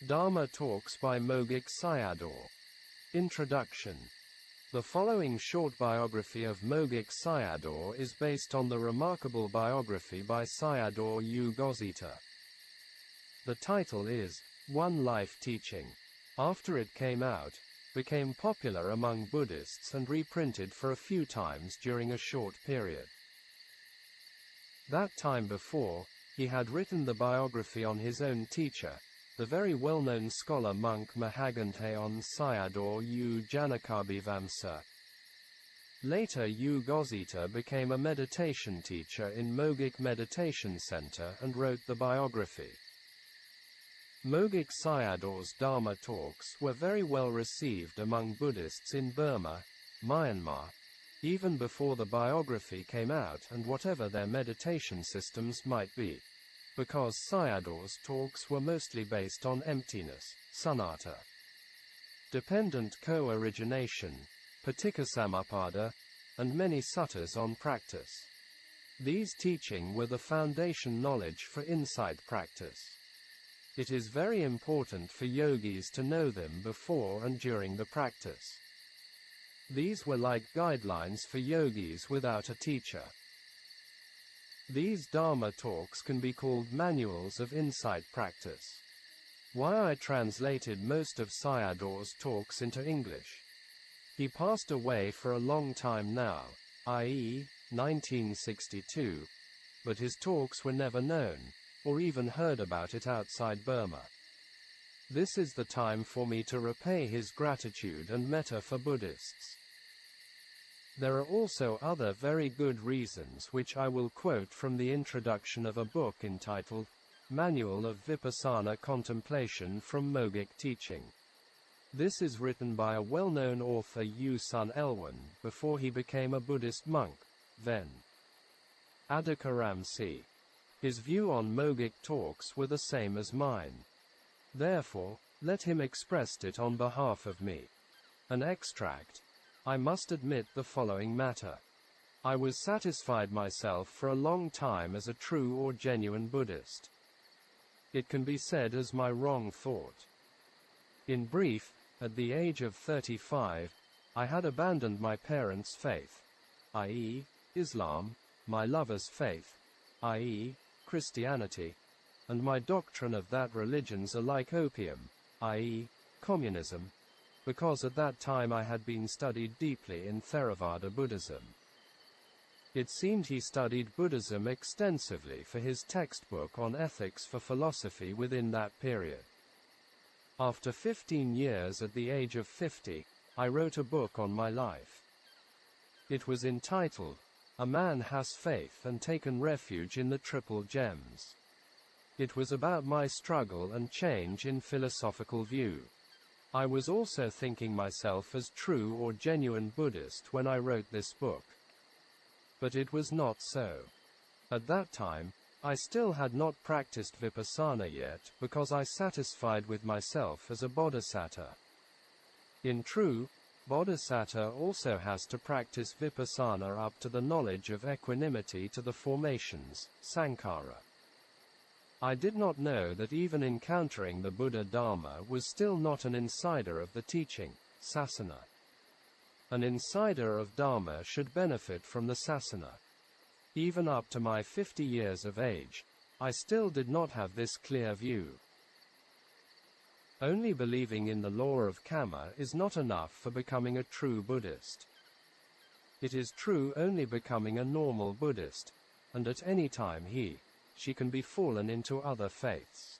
Dhamma Talks by Mogok Sayadaw. Introduction. The following short biography of Mogok Sayadaw is based on the remarkable biography by Sayadaw U Gozita. The title is One Life Teaching. After it came out, became popular among Buddhists and reprinted for a few times during a short period. That time before, he had written the biography on his own teacher, the very well-known scholar monk Mahāganteon Sayadaw U Janakabhivamsa. Later U Gozita became a meditation teacher in Mogok Meditation Center and wrote the biography. Mogok Sayadaw's Dharma talks were very well received among Buddhists in Burma, Myanmar, even before the biography came out and whatever their meditation systems might be, because Sayadaw's talks were mostly based on emptiness, sunnata, dependent co-origination, paticcasamuppada, and many suttas on practice. These teaching were the foundation knowledge for insight practice. It is very important for yogis to know them before and during the practice. These were like guidelines for yogis without a teacher. These Dharma talks can be called manuals of insight practice. Why I translated most of Sayadaw's talks into English. He passed away for a long time now, i.e., 1962, but his talks were never known, or even heard about it outside Burma. This is the time for me to repay his gratitude and metta for Buddhists. There are also other very good reasons which I will quote from the introduction of a book entitled, Manual of Vipassanā Contemplation from Mogok Teaching. This is written by a well-known author U Sun Elwan, before he became a Buddhist monk, then Adhikaramsi. His view on Mogok talks were the same as mine. Therefore, let him express it on behalf of me. An extract. I must admit the following matter. I was satisfied myself for a long time as a true or genuine Buddhist. It can be said as my wrong thought. In brief, at the age of 35, I had abandoned my parents' faith, i.e., Islam, my lover's faith, i.e., Christianity, and my doctrine of that religions are like opium, i.e., communism, because at that time I had been studied deeply in Theravada Buddhism. It seemed he studied Buddhism extensively for his textbook on ethics for philosophy within that period. After 15 years at the age of 50, I wrote a book on my life. It was entitled, A Man Has Faith and Taken Refuge in the Triple Gems. It was about my struggle and change in philosophical view. I was also thinking myself as true or genuine Buddhist when I wrote this book. But it was not so. At that time, I still had not practiced Vipassana yet because I satisfied with myself as a bodhisattva. In true, bodhisattva also has to practice Vipassana up to the knowledge of equanimity to the formations, sankhara. I did not know that even encountering the Buddha Dharma was still not an insider of the teaching, sasana. An insider of Dharma should benefit from the sasana. Even up to my 50 years of age, I still did not have this clear view. Only believing in the law of karma is not enough for becoming a true Buddhist. It is true only becoming a normal Buddhist, and at any time she can be fallen into other faiths.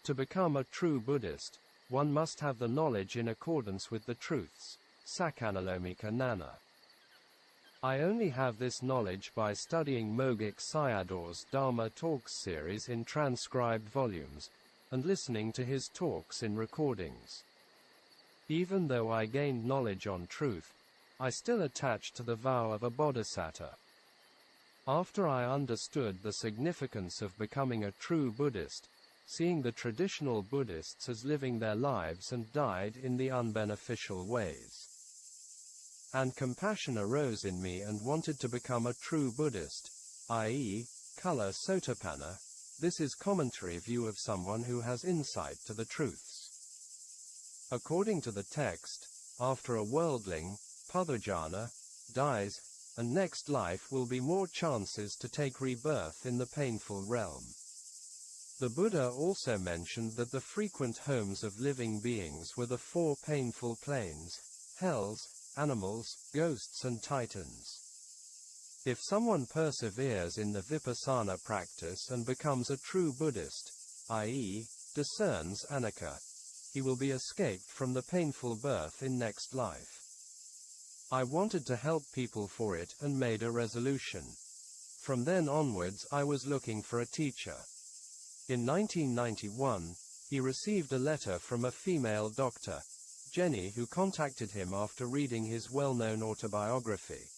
To become a true Buddhist, one must have the knowledge in accordance with the truths, Sakanalomika Ñāṇa. I only have this knowledge by studying Mogok Sayadaw's Dharma Talks series in transcribed volumes, and listening to his talks in recordings. Even though I gained knowledge on truth, I still attached to the vow of a bodhisattva. After I understood the significance of becoming a true Buddhist, seeing the traditional Buddhists as living their lives and died in the unbeneficial ways, and compassion arose in me and wanted to become a true Buddhist, i.e., Kula Sotapanna, This is commentary view of someone who has insight to the truths. According to the text, after a worldling, Puthujjana, dies, and next life will be more chances to take rebirth in the painful realm. The Buddha also mentioned that the frequent homes of living beings were the four painful planes, hells, animals, ghosts and titans. If someone perseveres in the Vipassanā practice and becomes a true Buddhist, i.e., discerns anicca, he will be escaped from the painful birth in next life. I wanted to help people for it and made a resolution. From then onwards I was looking for a teacher. In 1991, he received a letter from a female doctor, Jenny, who contacted him after reading his well-known autobiography.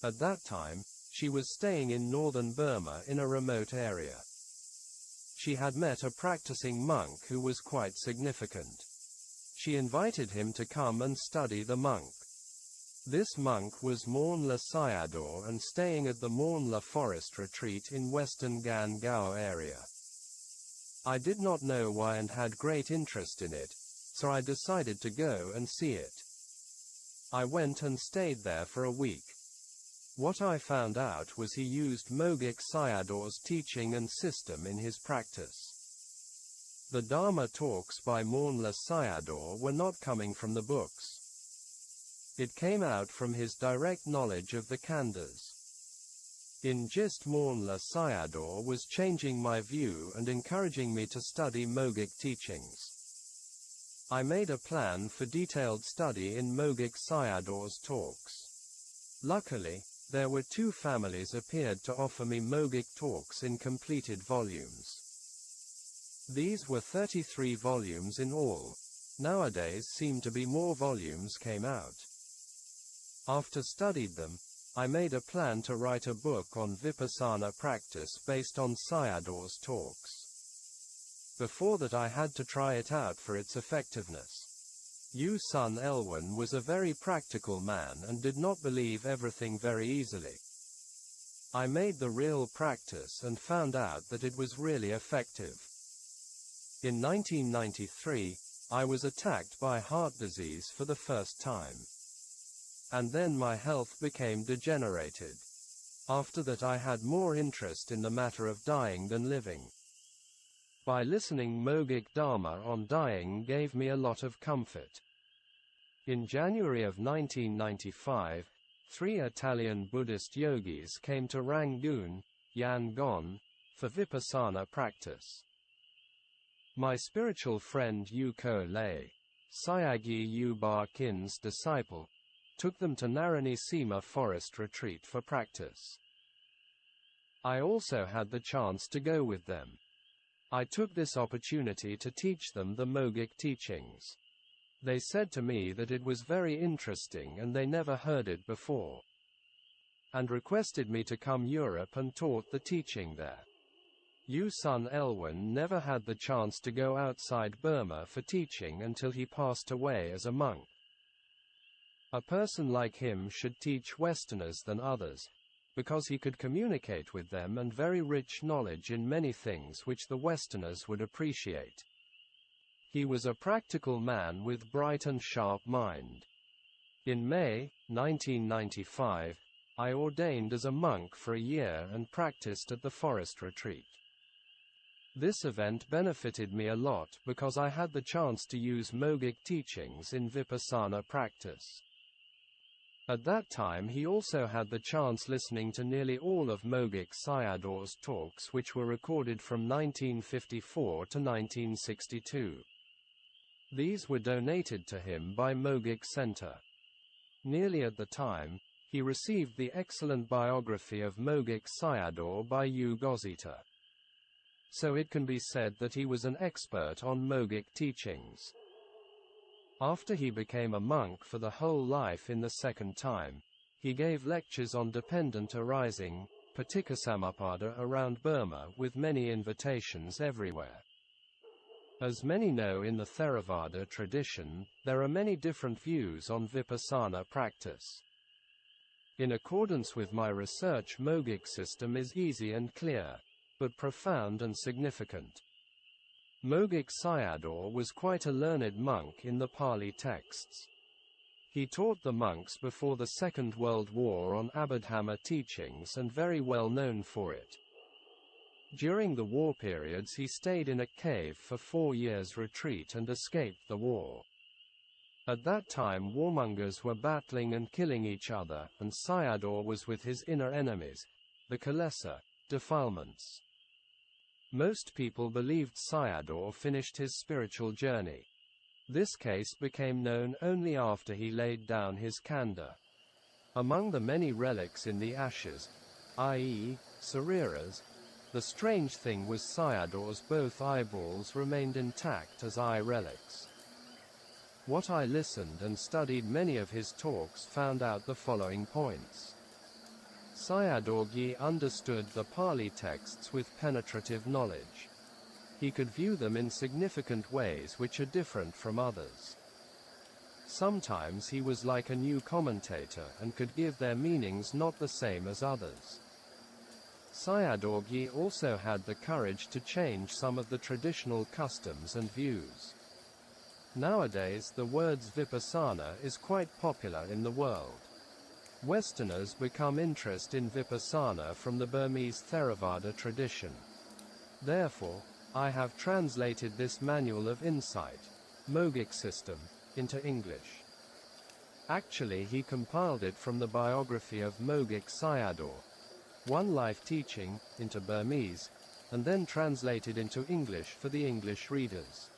At that time, she was staying in northern Burma in a remote area. She had met a practicing monk who was quite significant. She invited him to come and study the monk. This monk was Mogok Sayadaw and staying at the Ñāṇa forest retreat in western Gan-Gao area. I did not know why and had great interest in it, so I decided to go and see it. I went and stayed there for a week. What I found out was he used Mogok Sayadaw's teaching and system in his practice. The Dhamma talks by Mogok Sayadaw were not coming from the books. It came out from his direct knowledge of the khandhas. In gist, Mogok Sayadaw was changing my view and encouraging me to study Mogok teachings. I made a plan for detailed study in Mogok Sayadaw's talks. Luckily, there were two families appeared to offer me Mogok talks in completed volumes. These were 33 volumes in all. Nowadays seem to be more volumes came out. After studied them, I made a plan to write a book on Vipassana practice based on Sayadaw's talks. Before that I had to try it out for its effectiveness. Yu Sun Elwin was a very practical man and did not believe everything very easily. I made the real practice and found out that it was really effective. In 1993, I was attacked by heart disease for the first time. And then my health became degenerated. After that I had more interest in the matter of dying than living. By listening Mogok Dhamma on dying gave me a lot of comfort. In January of 1995, 3 Italian Buddhist yogis came to Rangoon, Yangon, for Vipassana practice. My spiritual friend Yuko Lei, Sayagyi Yu Ba Kin's disciple, took them to Naranisima forest retreat for practice. I also had the chance to go with them. I took this opportunity to teach them the Mogok teachings. They said to me that it was very interesting and they never heard it before, and requested me to come Europe and taught the teaching there. Yu Sun Elwin never had the chance to go outside Burma for teaching until he passed away as a monk. A person like him should teach Westerners than others, because he could communicate with them and very rich knowledge in many things which the Westerners would appreciate. He was a practical man with bright and sharp mind. In May 1995, I ordained as a monk for a year and practiced at the forest retreat. This event benefited me a lot because I had the chance to use Mogok teachings in Vipassana practice. At that time he also had the chance listening to nearly all of Mogok Sayadaw's talks, which were recorded from 1954 to 1962. These were donated to him by Mogok Center. Nearly at the time, he received the excellent biography of Mogok Sayadaw by U Gozita. So it can be said that he was an expert on Mogok teachings. After he became a monk for the whole life in the second time, he gave lectures on dependent arising, Paticcasamuppada around Burma with many invitations everywhere. As many know, in the Theravada tradition, there are many different views on Vipassana practice. In accordance with my research, Mogok system is easy and clear. but profound and significant. Mogok Sayadaw was quite a learned monk in the Pali texts. He taught the monks before the Second World War on Abhidhamma teachings and very well known for it. During the war periods he stayed in a cave for 4 years retreat and escaped the war. At that time warmongers were battling and killing each other, and Sayadaw was with his inner enemies, the kilesa, defilements. Most people believed Sayadaw finished his spiritual journey. This case became known only after he laid down his kanda. Among the many relics in the ashes, i.e., sariras, the strange thing was Sayadaw's both eyeballs remained intact as eye relics. What I listened and studied many of his talks found out the following points. Sayadaw understood the Pali texts with penetrative knowledge. He could view them in significant ways which are different from others. Sometimes he was like a new commentator and could give their meanings not the same as others. Sayadaw also had the courage to change some of the traditional customs and views. Nowadays the words Vipassanā is quite popular in the world. Westerners become interested in Vipassanā from the Burmese Theravada tradition. Therefore, I have translated this manual of insight, Mogok system, into English. Actually he compiled it from the biography of Mogok Sayadaw, One Life Teaching, into Burmese, and then translated into English for the English readers.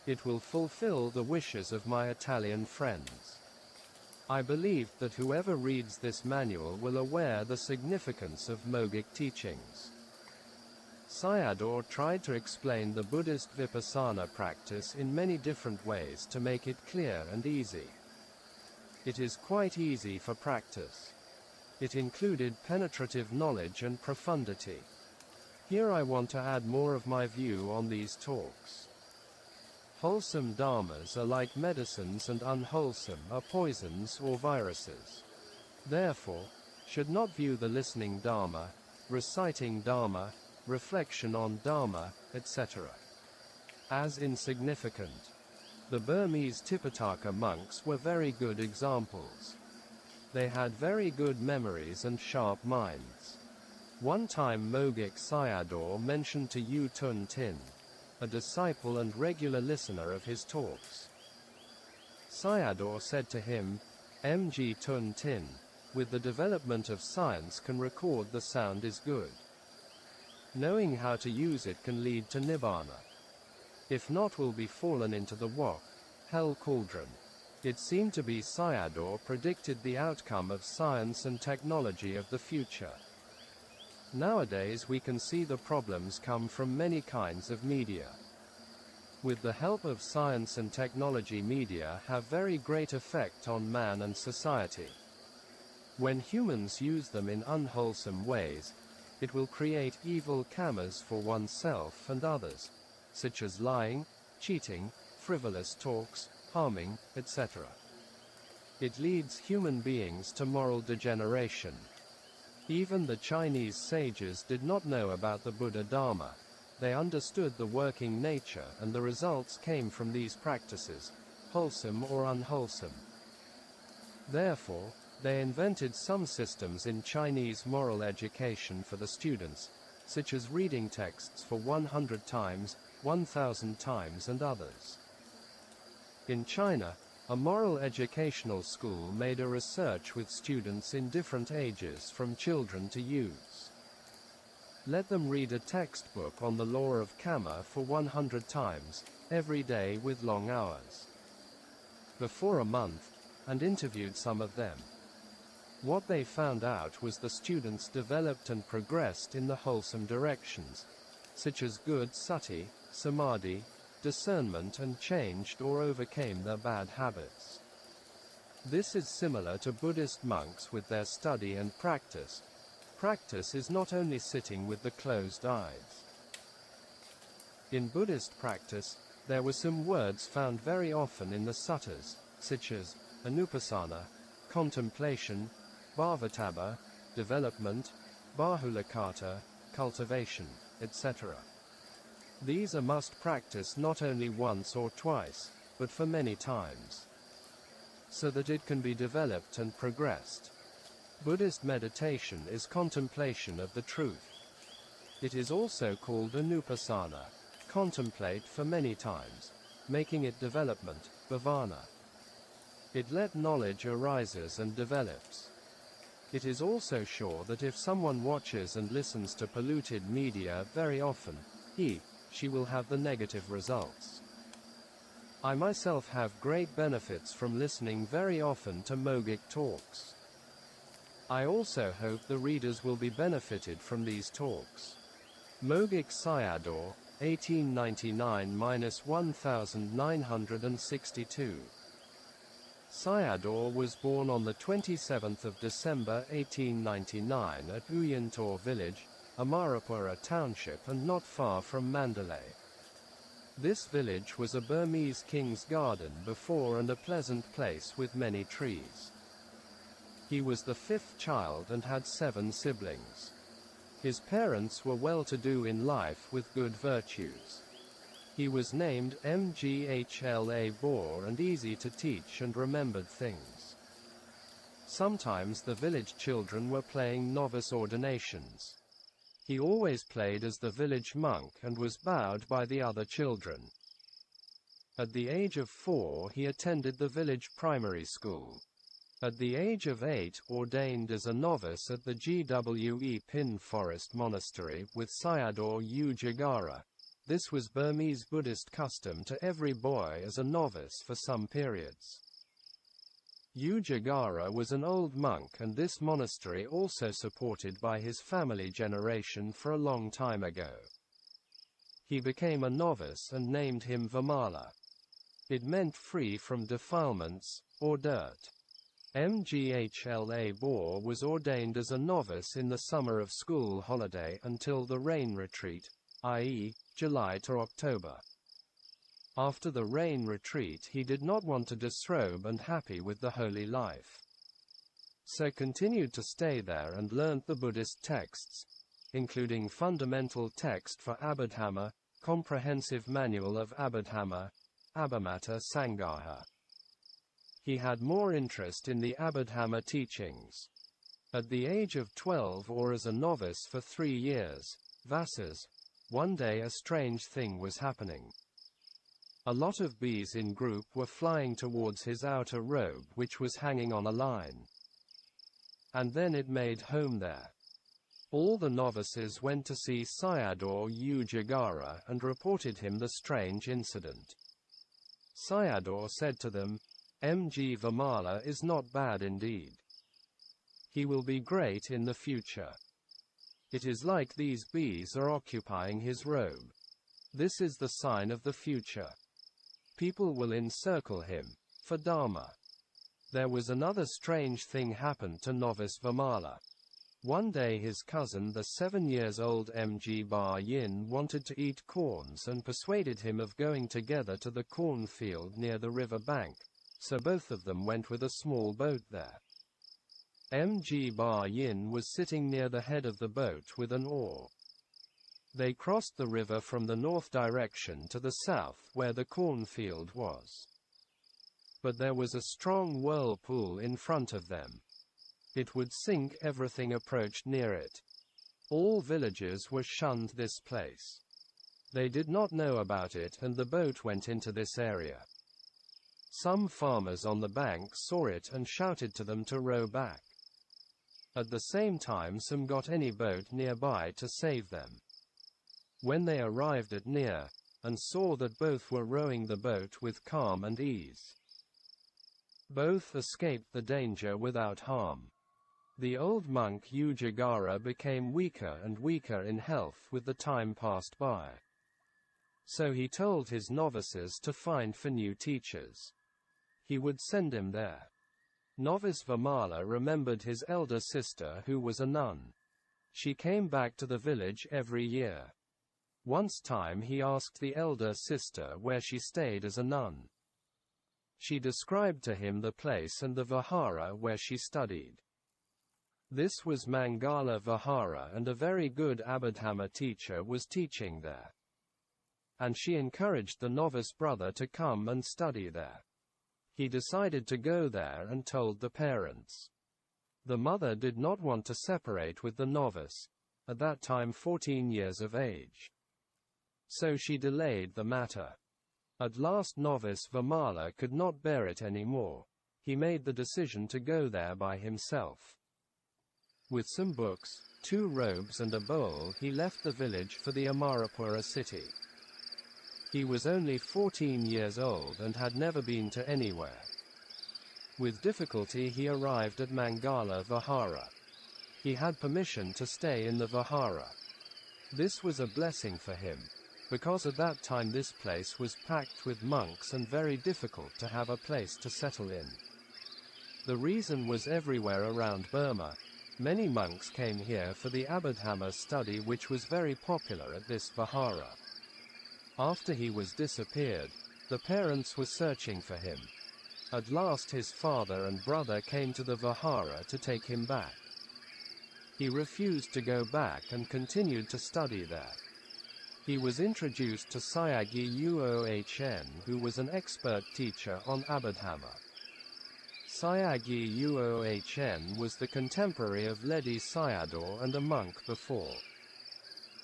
It will fulfill the wishes of my Italian friends. I believe that whoever reads this manual will aware the significance of Mogok teachings. Sayadaw tried to explain the Buddhist Vipassana practice in many different ways to make it clear and easy. It is quite easy for practice. It included penetrative knowledge and profundity. Here I want to add more of my view on these talks. Wholesome dharmas are like medicines and unwholesome are poisons or viruses. Therefore, should not view the listening dharma, reciting dharma, reflection on dharma, etc. as insignificant. The Burmese Tipitaka monks were very good examples. They had very good memories and sharp minds. One time Mogok Sayadaw mentioned to U Tun Tin, a disciple and regular listener of his talks. Sayadaw said to him, Mg Tun Tin, with the development of science can record the sound is good. Knowing how to use it can lead to Nibbāna. If not will be fallen into the wok, hell cauldron. It seemed to be Sayadaw predicted the outcome of science and technology of the future. Nowadays we can see the problems come from many kinds of media. With the help of science and technology, media have very great effect on man and society. When humans use them in unwholesome ways, it will create evil karmas for oneself and others, such as lying, cheating, frivolous talks, harming, etc. It leads human beings to moral degeneration. Even the Chinese sages did not know about the Buddha Dharma. They understood the working nature and the results came from these practices, wholesome or unwholesome. Therefore, they invented some systems in Chinese moral education for the students, such as reading texts for 100 times, 1,000 times and others. In China, a moral educational school made a research with students in different ages from children to youths. Let them read a textbook on the law of karma for 100 times, every day with long hours. Before a month, and interviewed some of them. What they found out was the students developed and progressed in the wholesome directions, such as good sati, samadhi, discernment, and changed or overcame their bad habits. This is similar to Buddhist monks with their study and practice. Practice is not only sitting with the closed eyes. In Buddhist practice, there were some words found very often in the suttas, such as anupassana, contemplation, bhavatabba, development, bahulakata, cultivation, etc. These are must practice not only once or twice, but for many times, so that it can be developed and progressed. Buddhist meditation is contemplation of the truth. It is also called Anupassana, contemplate for many times, making it development, Bhavana. It let knowledge arises and develops. It is also sure that if someone watches and listens to polluted media very often, she will have the negative results. I myself have great benefits from listening very often to Mogok talks. I also hope the readers will be benefited from these talks. Mogok Sayadaw, 1899–1962. Sayadaw was born on the 27th of December 1899 at Uyantor village, Amarapura township and not far from Mandalay. This village was a Burmese king's garden before and a pleasant place with many trees. He was the fifth child and had 7 siblings. His parents were well-to-do in life with good virtues. He was named Mghla Bor and easy to teach and remembered things. Sometimes the village children were playing novice ordinations. He always played as the village monk and was bowed by the other children. At the age of 4 he attended the village primary school. At the age of 8 ordained as a novice at the Gwe Pin Forest Monastery with Sayadaw Ujagara. This was Burmese Buddhist custom to every boy as a novice for some periods. Ujagara was an old monk and this monastery also supported by his family generation for a long time ago. He became a novice and named him Vimala. It meant free from defilements, or dirt. Mghla Bor was ordained as a novice in the summer of school holiday until the rain retreat, i.e., July to October. After the rain retreat he did not want to disrobe and happy with the holy life. So continued to stay there and learnt the Buddhist texts, including fundamental text for Abhidhamma, comprehensive manual of Abhidhamma, Abhimata Sangaha. He had more interest in the Abhidhamma teachings. At the age of 12 or as a novice for 3 years, Vassas, one day a strange thing was happening. A lot of bees in group were flying towards his outer robe which was hanging on a line. And then it made home there. All the novices went to see Sayadaw Ujagara and reported him the strange incident. Sayadaw said to them, Mg Vimala is not bad indeed. He will be great in the future. It is like these bees are occupying his robe. This is the sign of the future. People will encircle him, for Dhamma. There was another strange thing happened to novice Vimala. One day his cousin the 7-year-old Nibbāna wanted to eat corns and persuaded him of going together to the cornfield near the river bank, so both of them went with a small boat there. Nibbāna was sitting near the head of the boat with an oar. They crossed the river from the north direction to the south where the cornfield was. But there was a strong whirlpool in front of them. It would sink everything approached near it. All villagers were shunned this place. They did not know about it and the boat went into this area. Some farmers on the bank saw it and shouted to them to row back. At the same time some got any boat nearby to save them. When they arrived at near, and saw that both were rowing the boat with calm and ease, both escaped the danger without harm. The old monk Ujagara became weaker and weaker in health with the time passed by. So he told his novices to find for new teachers. He would send him there. Novice Vimala remembered his elder sister who was a nun. She came back to the village every year. Once time he asked the elder sister where she stayed as a nun. She described to him the place and the vihara where she studied. This was Mangala Vihara, and a very good Abhidhamma teacher was teaching there. And she encouraged the novice brother to come and study there. He decided to go there and told the parents. The mother did not want to separate with the novice, at that time 14 years of age. So she delayed the matter. At last novice Vimala could not bear it anymore. He made the decision to go there by himself. With some books, 2 robes and a bowl, he left the village for the Amarapura city. He was only 14 years old and had never been to anywhere. With difficulty he arrived at Mangala Vihara. He had permission to stay in the Vihara. This was a blessing for him, because at that time this place was packed with monks and very difficult to have a place to settle in. The reason was everywhere around Burma, many monks came here for the Abhidhamma study, which was very popular at this Vihara. After he was disappeared, the parents were searching for him. At last his father and brother came to the Vihara to take him back. He refused to go back and continued to study there. He was introduced to Sayagyi Uohn, who was an expert teacher on Abhidhamma. Sayagyi Uohn was the contemporary of Ledi Sayadaw and a monk before.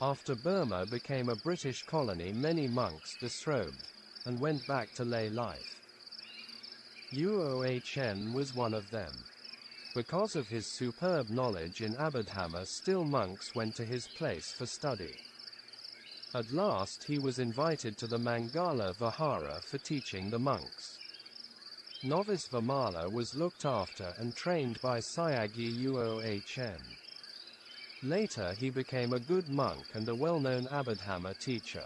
After Burma became a British colony, many monks disrobed and went back to lay life. Uohn was one of them. Because of his superb knowledge in Abhidhamma, still monks went to his place for study. At last he was invited to the Mangala Vihara for teaching the monks. Novice Vimala was looked after and trained by Sayagyi Uohn. Later he became a good monk and a well-known Abhidhamma teacher.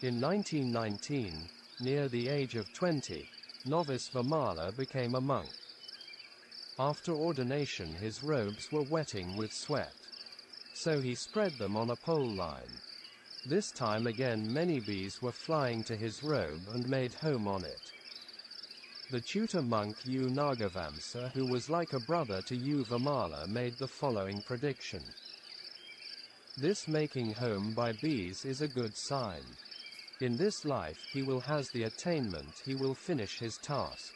In 1919, near the age of 20, novice Vimala became a monk. After ordination his robes were wetting with sweat. So he spread them on a pole line. This time again many bees were flying to his robe and made home on it. The tutor monk U Nagavamsa, who was like a brother to U Vimala, made the following prediction. This making home by bees is a good sign. In this life he will has the attainment, he will finish his task.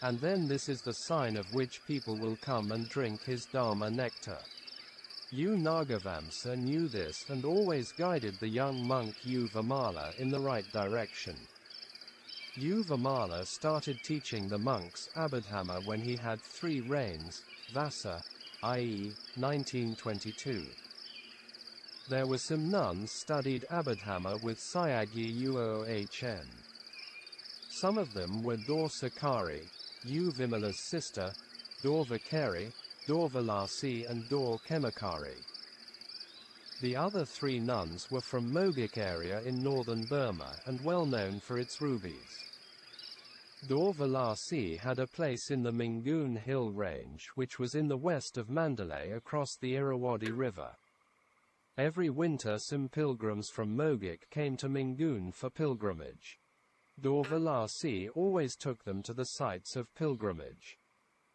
And then this is the sign of which people will come and drink his Dharma nectar. U Nagavamsa knew this and always guided the young monk U Vimala in the right direction. U Vimala started teaching the monks Abhidhamma when he had 3 reigns, Vasa, i.e., 1922. There were some nuns studied Abhidhamma with Sayagyi Uohn. Some of them were Dor Sakari, U Vimala's sister, Dor Vakari, Dor Vilasi and Dor Kemakari. The other 3 nuns were from Mogok area in northern Burma and well known for its rubies. Dor Vilasi had a place in the Mingun hill range, which was in the west of Mandalay across the Irrawaddy River. Every winter some pilgrims from Mogok came to Mingun for pilgrimage. Dor Vilasi always took them to the sites of pilgrimage.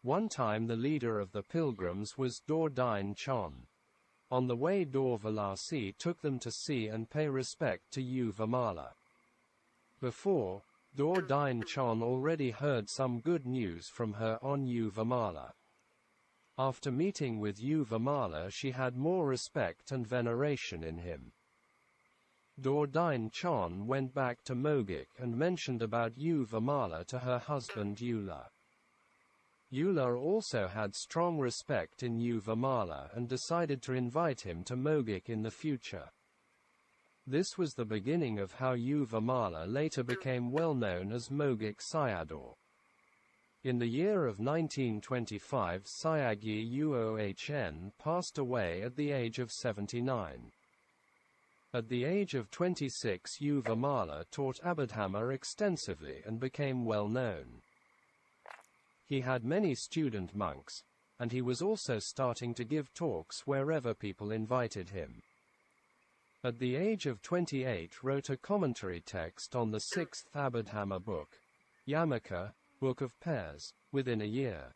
One time the leader of the pilgrims was Dor Dine Chon. On the way Dor Vilasi took them to see and pay respect to U Vimala. Before, Dor Dine Chon already heard some good news from her on U Vimala. After meeting with U Vimala she had more respect and veneration in him. Dor Dine Chon went back to Mogok and mentioned about U Vimala to her husband Eula. Eula also had strong respect in U Vimala and decided to invite him to Mogok in the future. This was the beginning of how U Vimala later became well known as Mogok Sayadaw. In the year of 1925 Sayagyi Uohn passed away at the age of 79. At the age of 26 U Vimala taught Abhidhamma extensively and became well known. He had many student monks, and he was also starting to give talks wherever people invited him. At the age of 28 wrote a commentary text on the 6th Abhidhamma book, Yamaka, Book of Pairs, within a year.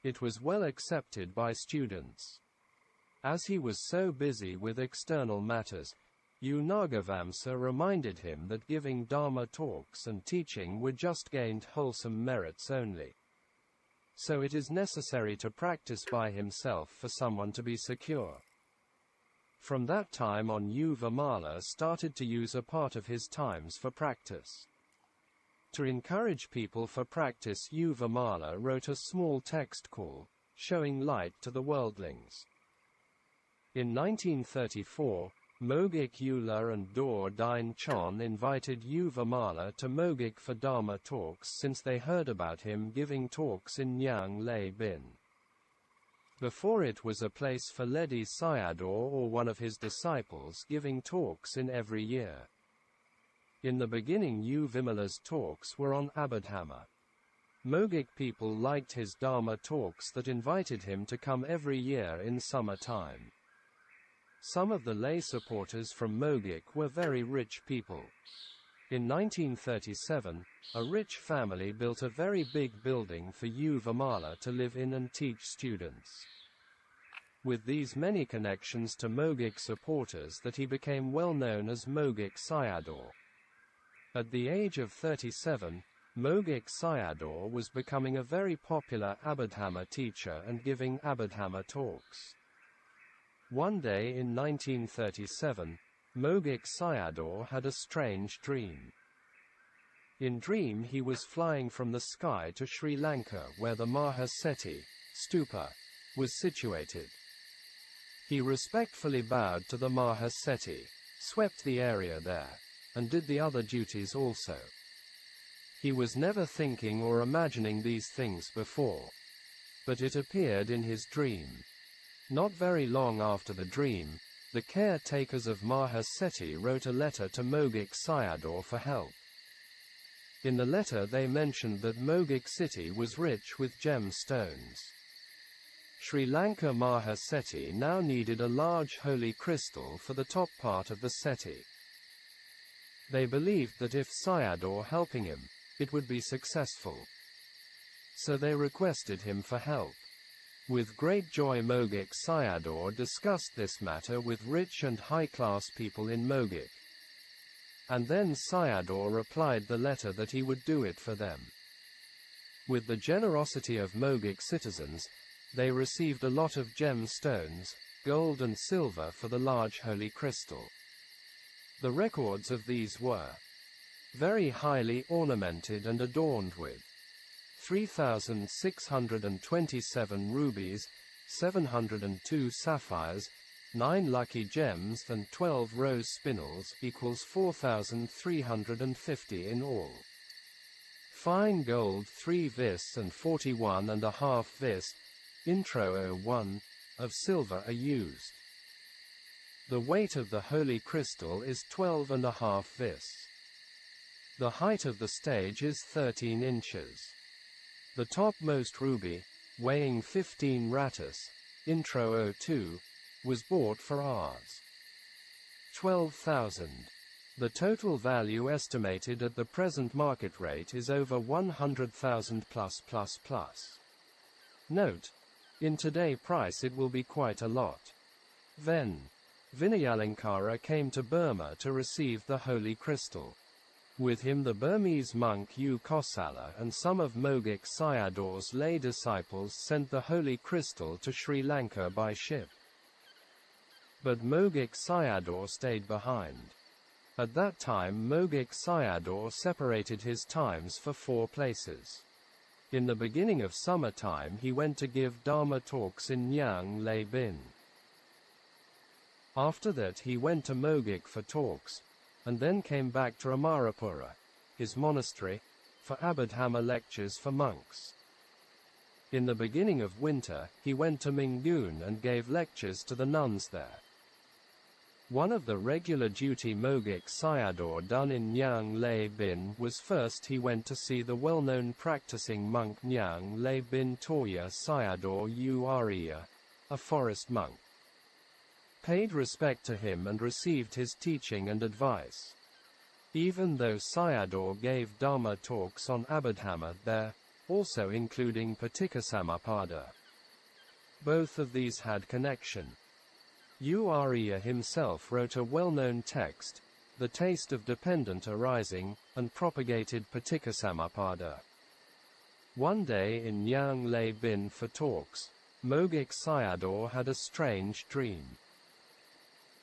It was well accepted by students. As he was so busy with external matters, Udayabbhaya reminded him that giving Dharma talks and teaching were just gained wholesome merits only. So it is necessary to practice by himself for someone to be secure. From that time on, Udayabbhaya started to use a part of his times for practice. To encourage people for practice, Udayabbhaya wrote a small text called Showing Light to the Worldlings. In 1934, Mogok Eula and Dor Dine Chon invited Udayabbhaya to Mogok for Dharma talks since they heard about him giving talks in Ñāṇa Bin. Before it was a place for Ledi Sayadaw or one of his disciples giving talks in every year. In the beginning, Udayabbhaya's talks were on Abhidhamma. Mogok people liked his Dharma talks that invited him to come every year in summertime. Some of the lay supporters from Mogok were very rich people. In 1937, a rich family built a very big building for Udayabbhaya to live in and teach students. With these many connections to Mogok supporters that he became well known as Mogok Sayadaw. At the age of 37, Mogok Sayadaw was becoming a very popular Abhidhamma teacher and giving Abhidhamma talks. One day in 1937, Mogok Sayadaw had a strange dream. In dream he was flying from the sky to Sri Lanka where the Mahaseti, stupa, was situated. He respectfully bowed to the Mahaseti, swept the area there, and did the other duties also. He was never thinking or imagining these things before. But it appeared in his dream. Not very long after the dream, the caretakers of Mahaseti wrote a letter to Mogok Sayadaw for help. In the letter they mentioned that Mogok city was rich with gemstones. Sri Lanka Mahaseti now needed a large holy crystal for the top part of the seti. They believed that if Sayadaw helping him, it would be successful. So they requested him for help. With great joy Mogok Sayadaw discussed this matter with rich and high-class people in Mogok. And then Sayadaw replied the letter that he would do it for them. With the generosity of Mogok citizens, they received a lot of gemstones, gold and silver for the large holy crystal. The records of these were very highly ornamented and adorned with 3,627 rubies, 702 sapphires, 9 lucky gems and 12 rose spinels equals 4,350 in all. Fine gold 3 vis and 41.5 vis, intro 01, of silver are used. The weight of the holy crystal is 12.5 vis. The height of the stage is 13 inches. The topmost ruby, weighing 15 ratus, intro 02, was bought for Rs. 12,000. The total value estimated at the present market rate is over 100,000 plus. Note, in today price it will be quite a lot. Then, Vinayalankara came to Burma to receive the holy crystal. With him the Burmese monk U. Kosala and some of Mogok Sayadaw's lay disciples sent the holy crystal to Sri Lanka by ship. But Mogok Sayadaw stayed behind. At that time Mogok Sayadaw separated his times for 4 places. In the beginning of summertime he went to give Dharma talks in Ñāṇa Bin. After that he went to Mogok for talks, and then came back to Amarapura, his monastery, for Abhidhamma lectures for monks. In the beginning of winter, he went to Mingun and gave lectures to the nuns there. One of the regular duty Mogok Sayadaw done in Ñāṇa Bin was first he went to see the well-known practicing monk Ñāṇa Bin Toya Sayadaw Uriya, a forest monk. Paid respect to him and received his teaching and advice. Even though Sayadaw gave Dharma talks on Abhidhamma there, also including Paticcasamuppada. Both of these had connection. Udayabbhaya himself wrote a well-known text, The Taste of Dependent Arising, and propagated Paticcasamuppada. One day in Ñāṇa Bin for talks, Mogok Sayadaw had a strange dream.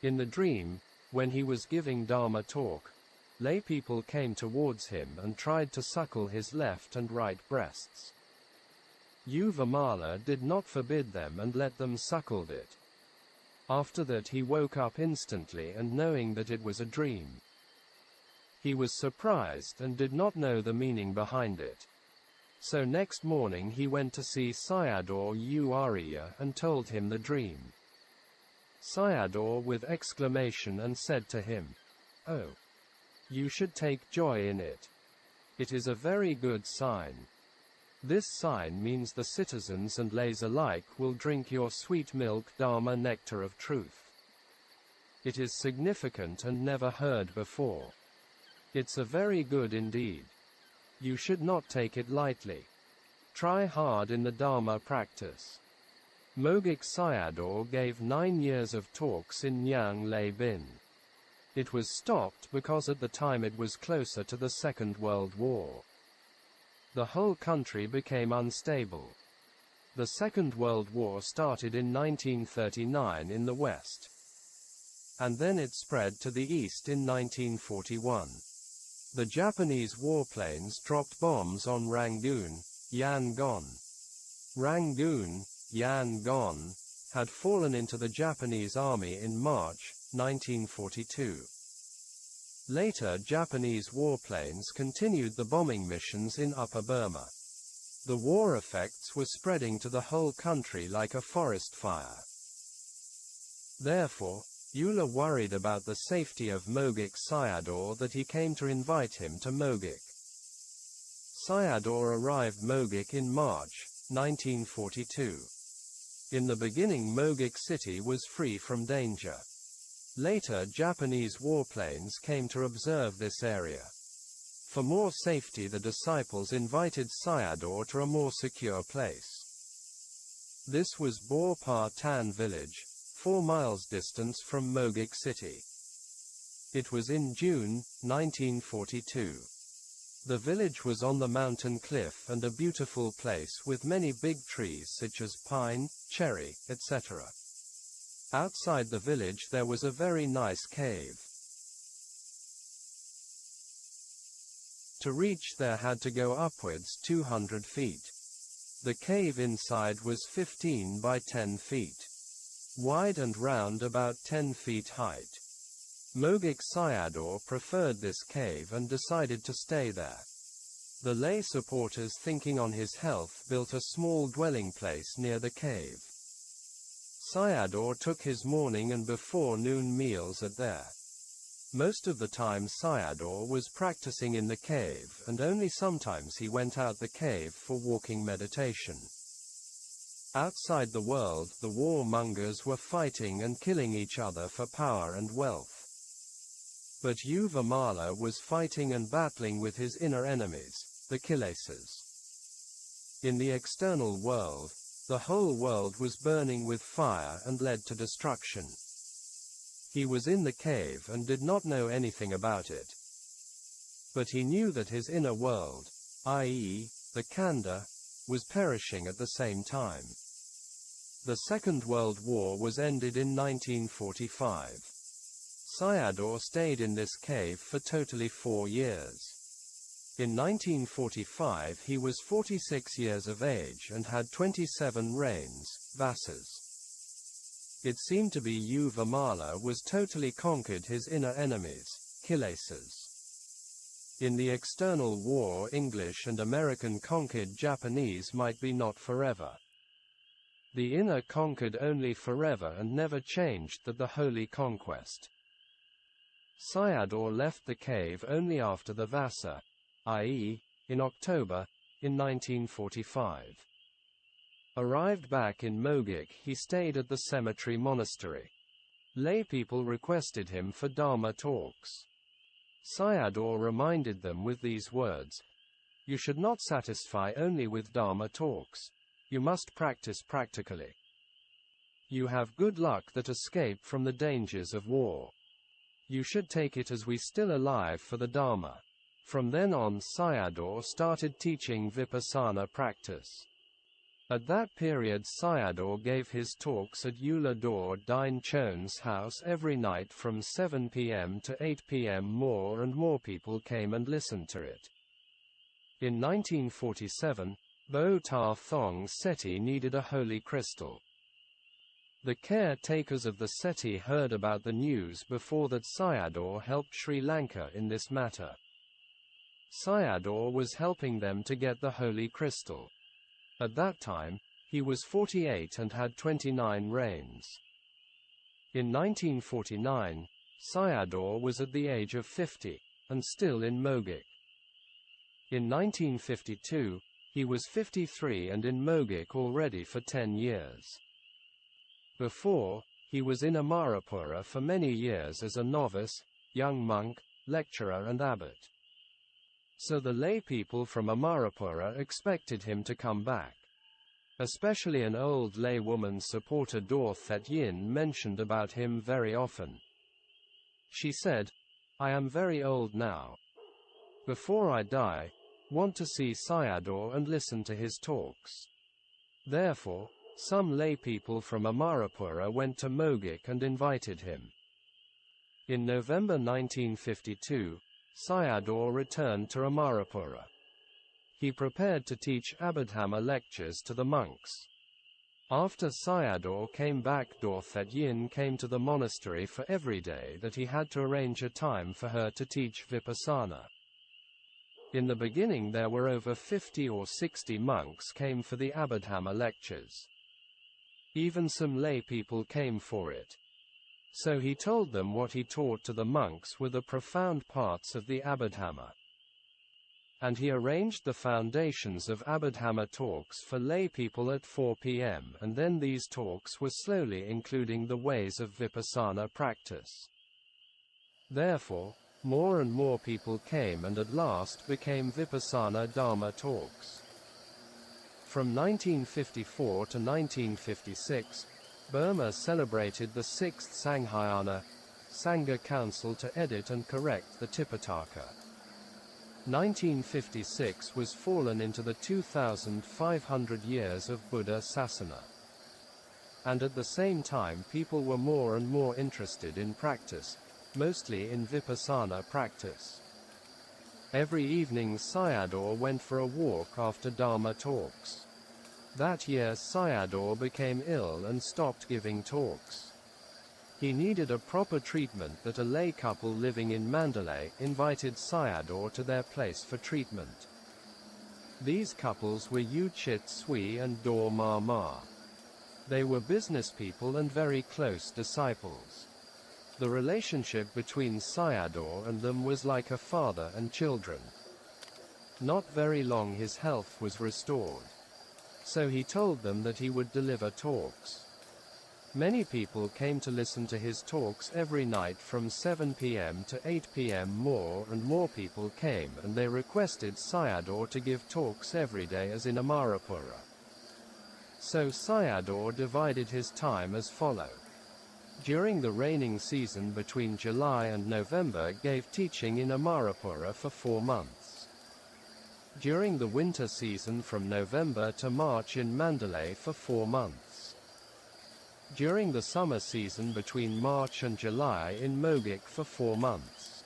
In the dream, when he was giving Dhamma talk, lay people came towards him and tried to suckle his left and right breasts. Udayabbhaya did not forbid them and let them suckled it. After that he woke up instantly and knowing that it was a dream. He was surprised and did not know the meaning behind it. So next morning he went to see Sayadaw Udayabbhaya and told him the dream. Sayadaw with exclamation and said to him, "Oh, you should take joy in it. It is a very good sign. This sign means the citizens and lays alike will drink your sweet milk Dharma nectar of truth. It is significant and never heard before. It's a very good indeed. You should not take it lightly. Try hard in the Dharma practice." Mogok Sayadaw gave 9 years of talks in Ñāṇa Bin. It was stopped because at the time it was closer to the Second World War. The whole country became unstable. The Second World War started in 1939 in the West. And then it spread to the East in 1941. The Japanese warplanes dropped bombs on Rangoon, Yangon. Rangoon, Yangon, had fallen into the Japanese army in March 1942. Later Japanese warplanes continued the bombing missions in Upper Burma. The war effects were spreading to the whole country like a forest fire. Therefore, Eula worried about the safety of Mogok Sayadaw that he came to invite him to Mogok. Sayadaw arrived Mogok in March 1942. In the beginning Mogok city was free from danger. Later Japanese warplanes came to observe this area. For more safety the disciples invited Sayadaw to a more secure place. This was Bor Pa Tan village, 4 miles distance from Mogok city. It was in June 1942. The village was on the mountain cliff and a beautiful place with many big trees such as pine, cherry, etc. Outside the village there was a very nice cave. To reach there had to go upwards 200 feet. The cave inside was 15 by 10 feet. Wide and round about 10 feet height. Mogok Sayadaw preferred this cave and decided to stay there. The lay supporters, thinking on his health, built a small dwelling place near the cave. Sayadaw took his morning and before noon meals at there. Most of the time Sayadaw was practicing in the cave and only sometimes he went out the cave for walking meditation. Outside the world, the warmongers were fighting and killing each other for power and wealth. But Udayabbhaya was fighting and battling with his inner enemies, the kilesas. In the external world, the whole world was burning with fire and led to destruction. He was in the cave and did not know anything about it. But he knew that his inner world, i.e., the khandha, was perishing at the same time. The Second World War was ended in 1945. Sayadaw stayed in this cave for totally 4 years. In 1945 he was 46 years of age and had 27 reigns, vasas. It seemed to be Udayabbhaya was totally conquered his inner enemies, kilesas. In the external war English and American conquered Japanese might be not forever. The inner conquered only forever and never changed that the holy conquest. Sayadaw left the cave only after the Vasa, i.e., in October, in 1945. Arrived back in Mogok, he stayed at the cemetery monastery. Lay people requested him for Dharma talks. Sayadaw reminded them with these words, You should not satisfy only with Dharma talks. You must practice practically. You have good luck that escape from the dangers of war. You should take it as we still alive for the Dharma. From then on, Sayadaw started teaching Vipassanā practice. At that period, Sayadaw gave his talks at Udayabbhaya Dine Chon's house every night from 7 p.m. to 8 p.m. More and more people came and listened to it. In 1947, Bo Ta Thong Seti needed a holy crystal. The caretakers of the Seti heard about the news before that Sayadaw helped Sri Lanka in this matter. Sayadaw was helping them to get the holy crystal. At that time, he was 48 and had 29 reigns. In 1949, Sayadaw was at the age of 50, and still in Mogok. In 1952, he was 53 and in Mogok already for 10 years. Before, he was in Amarapura for many years as a novice, young monk, lecturer and abbot. So the lay people from Amarapura expected him to come back. Especially an old lay woman supporter Dorthet Yin mentioned about him very often. She said, "I am very old now. Before I die, want to see Sayadaw and listen to his talks." Therefore, some lay people from Amarapura went to Mogok and invited him. In November 1952, Sayadaw returned to Amarapura. He prepared to teach Abhidhamma lectures to the monks. After Sayadaw came back, Dorthet Yin came to the monastery for every day that he had to arrange a time for her to teach Vipassanā. In the beginning there were over 50 or 60 monks came for the Abhidhamma lectures. Even some lay people came for it. So he told them what he taught to the monks were the profound parts of the Abhidhamma. And he arranged the foundations of Abhidhamma talks for lay people at 4 p.m. and then these talks were slowly including the ways of Vipassanā practice. Therefore, more and more people came and at last became Vipassanā Dharma talks. From 1954 to 1956, Burma celebrated the 6th Sanghayana, Sangha Council to edit and correct the Tipitaka. 1956 was fallen into the 2,500 years of Buddha Sasana. And at the same time people were more and more interested in practice, mostly in Vipassanā practice. Every evening Sayadaw went for a walk after Dharma talks. That year Sayadaw became ill and stopped giving talks. He needed a proper treatment that a lay couple living in Mandalay invited Sayadaw to their place for treatment. These couples were U Chit Sui and Dor Ma Ma. They were business people and very close disciples. The relationship between Sayadaw and them was like a father and children. Not very long his health was restored. So he told them that he would deliver talks. Many people came to listen to his talks every night from 7 p.m. to 8 p.m. More and more people came and they requested Sayadaw to give talks every day as in Amarapura. So Sayadaw divided his time as follow. During the raining season between July and November gave teaching in Amarapura for 4 months. During the winter season from November to March in Mandalay for 4 months. During the summer season between March and July in Mogok for 4 months.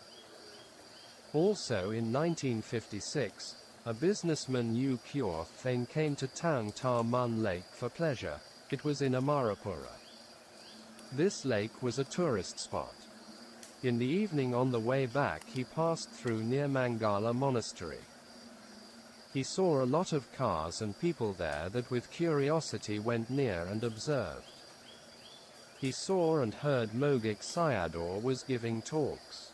Also in 1956, a businessman U Kyor Thane came to Tang Ta Mun Lake for pleasure. It was in Amarapura. This lake was a tourist spot. In the evening on the way back he passed through near Mangala Monastery. He saw a lot of cars and people there that with curiosity went near and observed. He saw and heard Mogok Sayadaw was giving talks.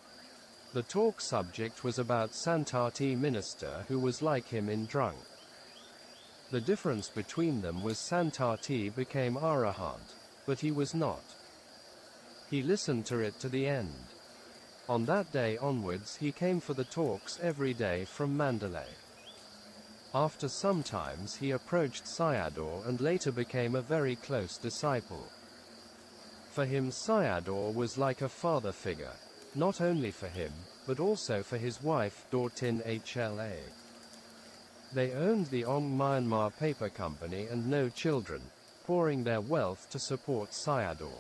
The talk subject was about Santati minister who was like him in drunk. The difference between them was Santati became Arahant, but he was not. He listened to it to the end. On that day onwards he came for the talks every day from Mandalay. After some times he approached Sayadaw and later became a very close disciple. For him Sayadaw was like a father figure, not only for him, but also for his wife, Dortin Hla. They owned the Ong Myanmar Paper Company and no children, pouring their wealth to support Sayadaw.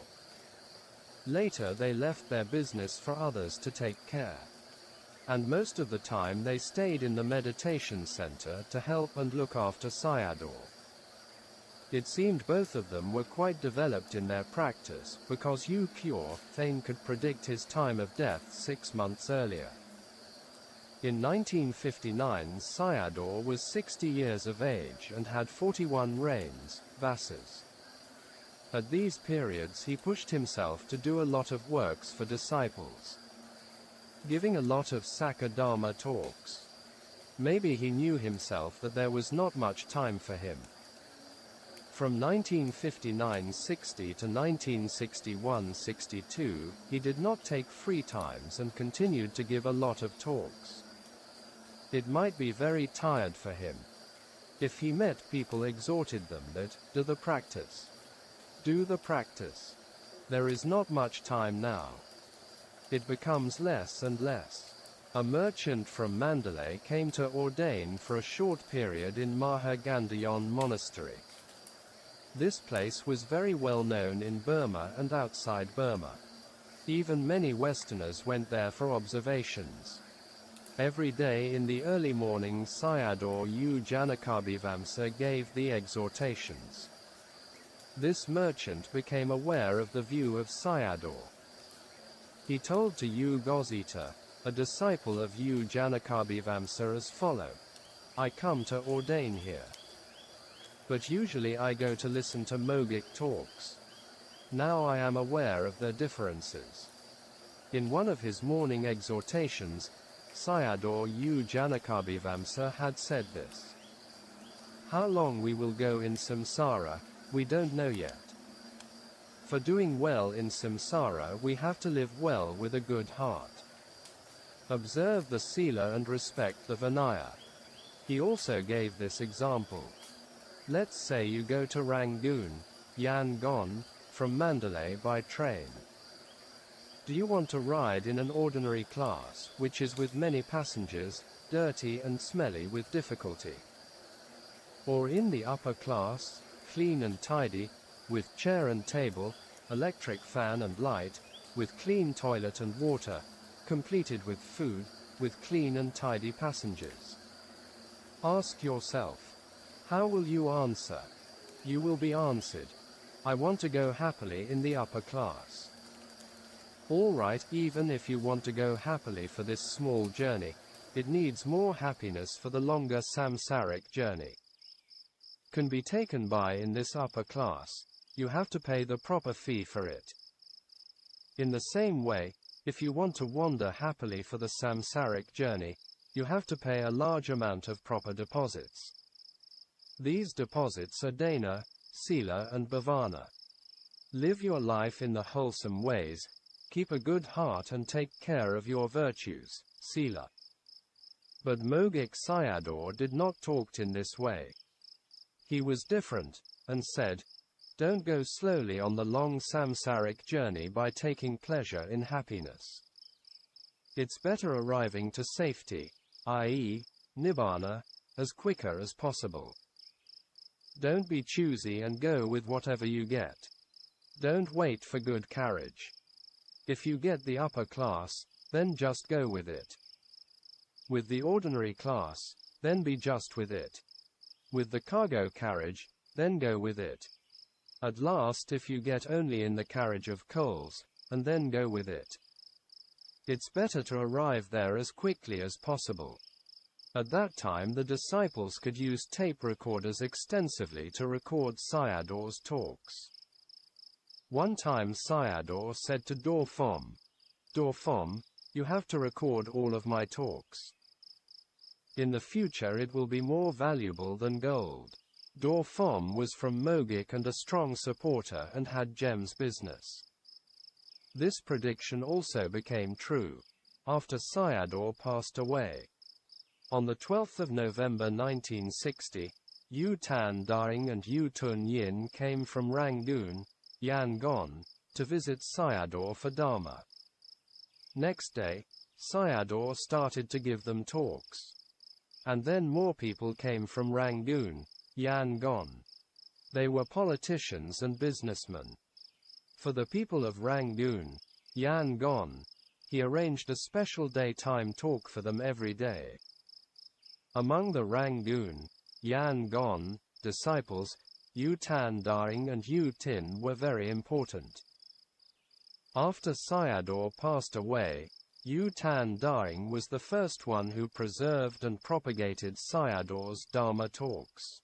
Later they left their business for others to take care. And most of the time they stayed in the meditation center to help and look after Sayadaw. It seemed both of them were quite developed in their practice, because U Kyor Thane could predict his time of death 6 months earlier. In 1959 Sayadaw was 60 years of age and had 41 rains, vasas. At these periods he pushed himself to do a lot of works for disciples, giving a lot of Sakha Dharma talks. Maybe he knew himself that there was not much time for him. From 1959-60 to 1961-62, he did not take free times and continued to give a lot of talks. It might be very tired for him. If he met people, exhorted them that, do the practice. Do the practice. There is not much time now. It becomes less and less. A merchant from Mandalay came to ordain for a short period in Mahagandhayon Monastery. This place was very well known in Burma and outside Burma. Even many Westerners went there for observations. Every day in the early morning Sayadaw U Janakabhivamsa gave the exhortations. This merchant became aware of the view of Sayadaw. He told to U Gozita, a disciple of U Janakabhivamsa, as follow: I come to ordain here. But usually I go to listen to Mogok talks. Now I am aware of their differences. In one of his morning exhortations, Sayadaw U Janakabhivamsa had said this: How long we will go in samsara, we don't know yet. For doing well in samsara we have to live well with a good heart. Observe the sila and respect the vinaya. He also gave this example. Let's say you go to Rangoon, Yangon, from Mandalay by train. Do you want to ride in an ordinary class, which is with many passengers, dirty and smelly with difficulty? Or in the upper class, clean and tidy, with chair and table, electric fan and light, with clean toilet and water, completed with food, with clean and tidy passengers? Ask yourself, how will you answer? You will be answered, I want to go happily in the upper class. All right, even if you want to go happily for this small journey, it needs more happiness for the longer samsaric journey. Can be taken by in this upper class, you have to pay the proper fee for it. In the same way, if you want to wander happily for the samsaric journey, you have to pay a large amount of proper deposits. These deposits are dana, sila and bhavana. Live your life in the wholesome ways, keep a good heart and take care of your virtues, sila. But Mogok Sayadaw did not talk in this way. He was different, and said, don't go slowly on the long samsaric journey by taking pleasure in happiness. It's better arriving to safety, i.e., Nibbāna, as quicker as possible. Don't be choosy and go with whatever you get. Don't wait for good carriage. If you get the upper class, then just go with it. With the ordinary class, then be just with it. With the cargo carriage, then go with it. At last, if you get only in the carriage of coals, and then go with it. It's better to arrive there as quickly as possible. At that time the disciples could use tape recorders extensively to record Sayadaw's talks. One time Sayadaw said to Dorfom, Dorfom, you have to record all of my talks. In the future it will be more valuable than gold. Dorfom was from Mogok and a strong supporter and had gems business. This prediction also became true. After Sayadaw passed away. On the 12th of November 1960, U Tan Daring and U Tun Yin came from Rangoon, Yangon, to visit Sayadaw for Dhamma. Next day, Sayadaw started to give them talks. And then more people came from Rangoon, Yangon. They were politicians and businessmen. For the people of Rangoon, Yangon, he arranged a special daytime talk for them every day. Among the Rangoon, Yangon disciples, U Tan Daring and U Tin were very important. After Sayadaw passed away, U Tan Daring was the first one who preserved and propagated Sayadaw's Dharma talks.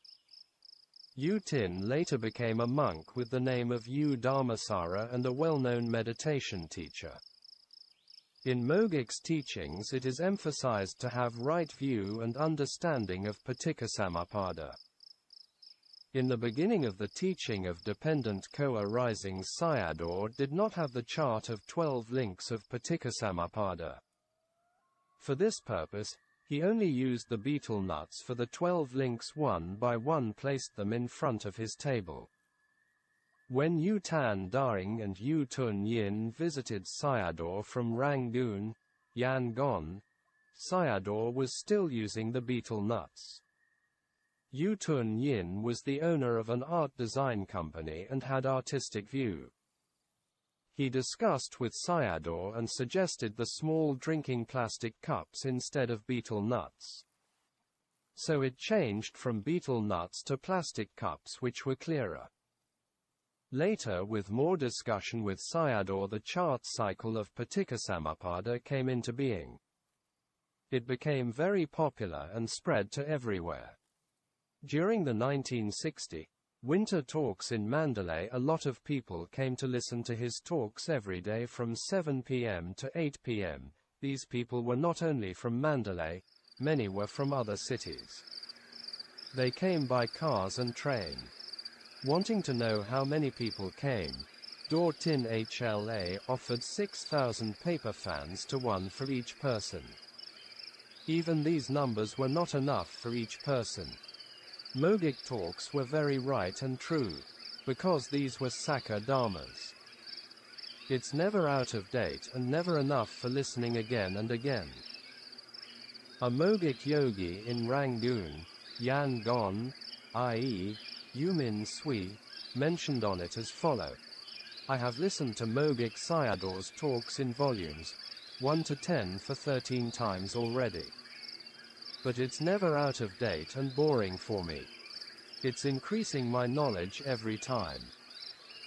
U Tin later became a monk with the name of U Dharmasara and a well-known meditation teacher. In Mogok's teachings it is emphasized to have right view and understanding of Paticcasamuppada. In the beginning of the teaching of dependent co-arising, Sayadaw did not have the chart of 12 links of Paticcasamuppada. For this purpose, he only used the betel nuts for the 12 links, one by one placed them in front of his table. When U Tan Daring and U Tun Yin visited Sayadaw from Rangoon, Yangon, Sayadaw was still using the betel nuts. U Tun Yin was the owner of an art design company and had artistic view. He discussed with Sayadaw and suggested the small drinking plastic cups instead of betel nuts. So it changed from betel nuts to plastic cups, which were clearer. Later, with more discussion with Sayadaw, the chart cycle of Paticcasamuppada came into being. It became very popular and spread to everywhere. During the 1960 winter talks in Mandalay, a lot of people came to listen to his talks every day from 7 p.m. to 8 p.m. These people were not only from Mandalay, many were from other cities. They came by cars and train. Wanting to know how many people came, Daw Tin HLA offered 6,000 paper fans to one for each person. Even these numbers were not enough for each person. Mogok talks were very right and true, because these were Sakha Dharmas. It's never out of date and never enough for listening again and again. A Mogok yogi in Rangoon, Yangon, i.e., Yumin Sui, mentioned on it as follow: I have listened to Mogok Sayadaw's talks in volumes 1 to 10 for 13 times already. But it's never out of date and boring for me. It's increasing my knowledge every time.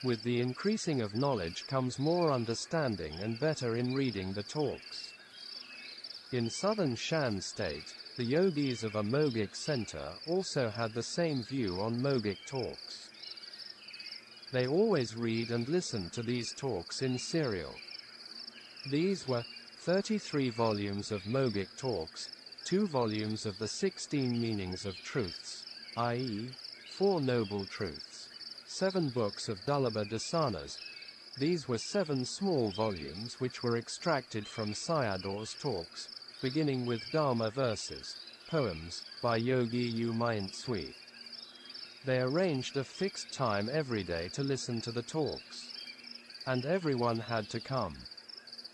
With the increasing of knowledge comes more understanding and better in reading the talks. In southern Shan state, the yogis of a Mogok center also had the same view on Mogok talks. They always read and listen to these talks in serial. These were 33 volumes of Mogok talks, 2 volumes of the 16 meanings of truths, i.e., 4 noble truths, 7 books of Dullabha Dasanas. These were 7 small volumes which were extracted from Sayadaw's talks, beginning with Dharma verses, poems, by Yogi U Myint Sui. They arranged a fixed time every day to listen to the talks. And everyone had to come.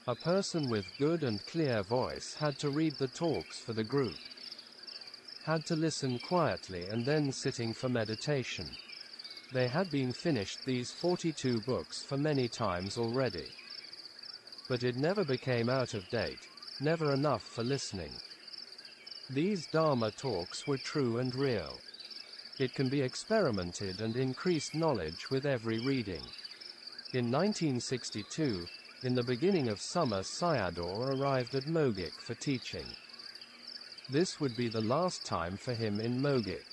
A person with good and clear voice had to read the talks for the group. Had to listen quietly and then sitting for meditation. They had been finished these 42 books for many times already. But it never became out of date, never enough for listening. These Dharma talks were true and real. It can be experimented and increased knowledge with every reading. In 1962, in the beginning of summer, Sayadaw arrived at Mogok for teaching. This would be the last time for him in Mogok.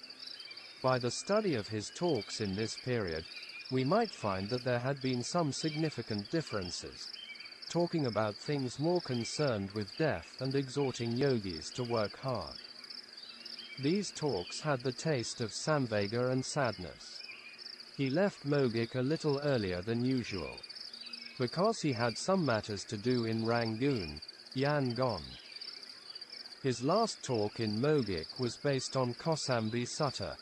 By the study of his talks in this period, we might find that there had been some significant differences, talking about things more concerned with death and exhorting yogis to work hard. These talks had the taste of samvega and sadness. He left Mogok a little earlier than usual, because he had some matters to do in Rangoon, Yangon. His last talk in Mogok was based on Kosambi Sutta,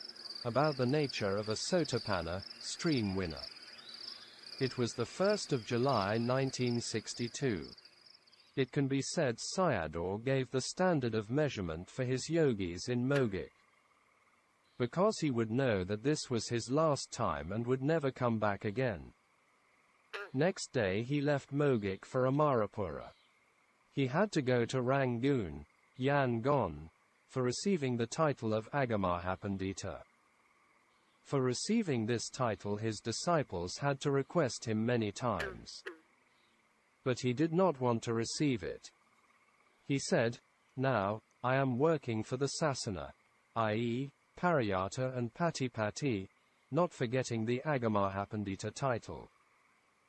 about the nature of a Sotapanna, stream winner. It was the 1st of July 1962. It can be said Sayadaw gave the standard of measurement for his yogis in Mogok. Because he would know that this was his last time and would never come back again. Next day he left Mogok for Amarapura. He had to go to Rangoon, Yangon, for receiving the title of Agamahapandita. For receiving this title his disciples had to request him many times. But he did not want to receive it. He said, "Now, I am working for the Sasana, i.e., Parayata and Patipati, not forgetting the Agamahapandita title."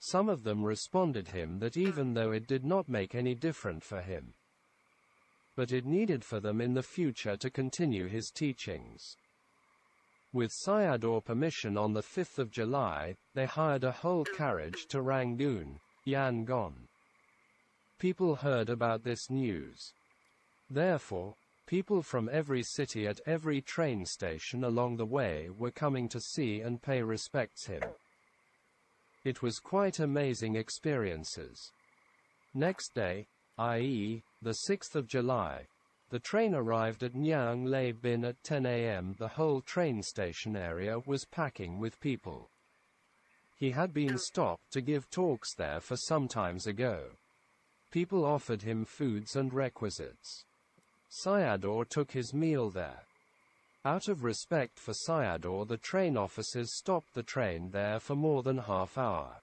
Some of them responded him that even though it did not make any difference for him, but it needed for them in the future to continue his teachings. With Sayadaw permission on the 5th of July, they hired a whole carriage to Rangoon, Yangon. People heard about this news. Therefore, people from every city at every train station along the way were coming to see and pay respects him. It was quite amazing experiences. Next day, i.e., the 6th of July, the train arrived at Ñāṇa Bin at 10 a.m. The whole train station area was packing with people. He had been stopped to give talks there for some times ago. People offered him foods and requisites. Sayadaw took his meal there. Out of respect for Sayadaw, the train officers stopped the train there for more than half hour.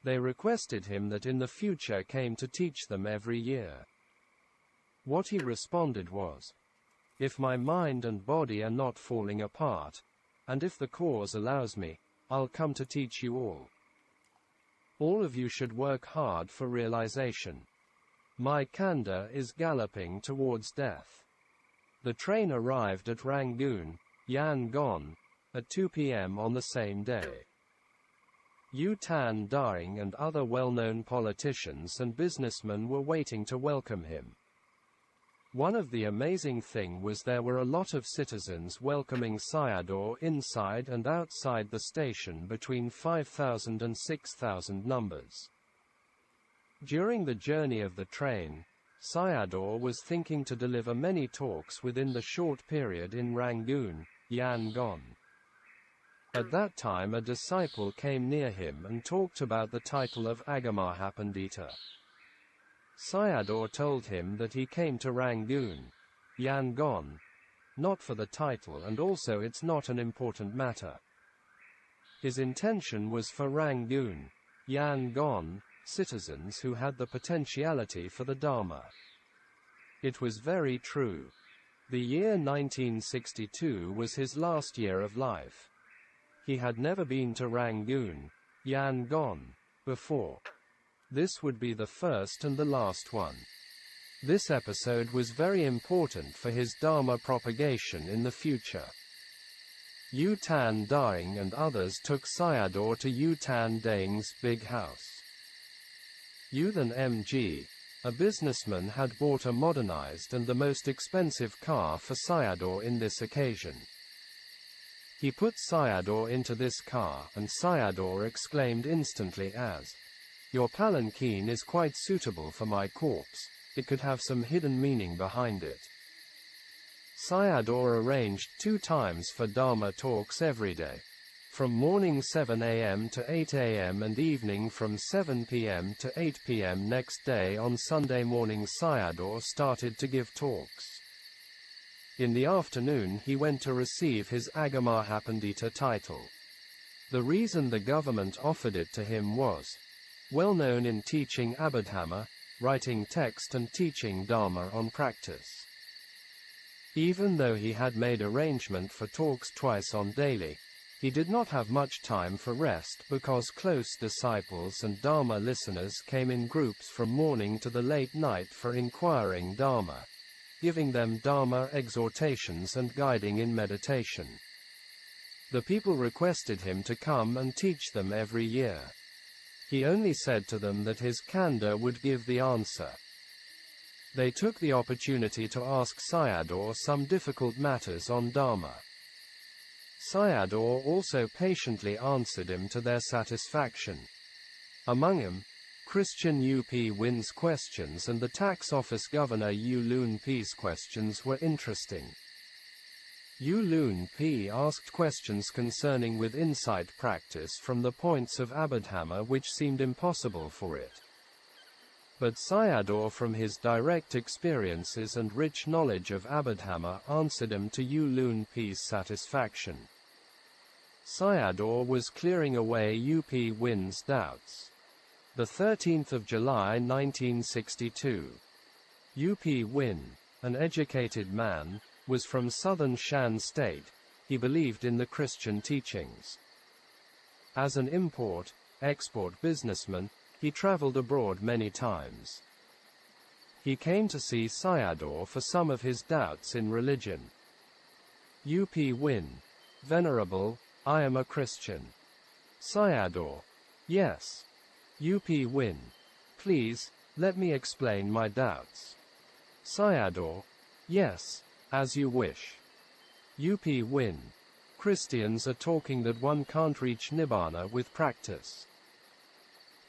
They requested him that in the future came to teach them every year. What he responded was, "If my mind and body are not falling apart, and if the cause allows me, I'll come to teach you all. All of you should work hard for realization. My kanda is galloping towards death." The train arrived at Rangoon, Yangon, at 2 p.m. on the same day. U Tan Daring and other well-known politicians and businessmen were waiting to welcome him. One of the amazing things was there were a lot of citizens welcoming Sayadaw inside and outside the station, between 5,000 and 6,000 numbers. During the journey of the train, Sayadaw was thinking to deliver many talks within the short period in Rangoon, Yangon. At that time a disciple came near him and talked about the title of Agamahapandita. Sayadaw told him that he came to Rangoon, Yangon, not for the title, and also it's not an important matter. His intention was for Rangoon, Yangon, citizens who had the potentiality for the Dhamma. It was very true. The year 1962 was his last year of life. He had never been to Rangoon, Yangon, before. This would be the first and the last one. This episode was very important for his Dharma propagation in the future. U Tan Daring and others took Sayadaw to U Tan Daring's big house. Uthan M.G., a businessman, had bought a modernized and the most expensive car for Sayadaw in this occasion. He put Sayadaw into this car, and Sayadaw exclaimed instantly as, "Your palanquin is quite suitable for my corpse. It could have some hidden meaning behind it." Sayadaw arranged 2 times for Dharma talks every day, from morning 7 a.m. to 8 a.m. and evening from 7 p.m. to 8 p.m. Next day on Sunday morning Sayadaw started to give talks. In the afternoon he went to receive his Agamahapandita title. The reason the government offered it to him was, well known in teaching Abhidhamma, writing text and teaching Dharma on practice. Even though he had made arrangement for talks twice on daily, he did not have much time for rest because close disciples and Dharma listeners came in groups from morning to the late night for inquiring Dharma, giving them Dharma exhortations and guiding in meditation. The people requested him to come and teach them every year. He only said to them that his kanda would give the answer. They took the opportunity to ask Sayadaw some difficult matters on Dhamma. Sayadaw also patiently answered him to their satisfaction. Among them, Christian U.P. Win's questions and the tax office governor Yu Lun P's questions were interesting. Yu Lun P asked questions concerning with insight practice from the points of Abhidhamma which seemed impossible for it. But Sayadaw from his direct experiences and rich knowledge of Abhidhamma answered him to Yu Lun P's satisfaction. Sayadaw was clearing away U.P. Win's doubts. The 13th of July 1962. U.P. Win, an educated man, was from southern Shan state. He believed in the Christian teachings. As an import-export businessman, he traveled abroad many times. He came to see Sayadaw for some of his doubts in religion. U.P. Win: Venerable, I am a Christian. Sayadaw: Yes. U.P. Win: Please, let me explain my doubts. Sayadaw: Yes, as you wish. U.P. Win: Christians are talking that one can't reach Nibbāna with practice.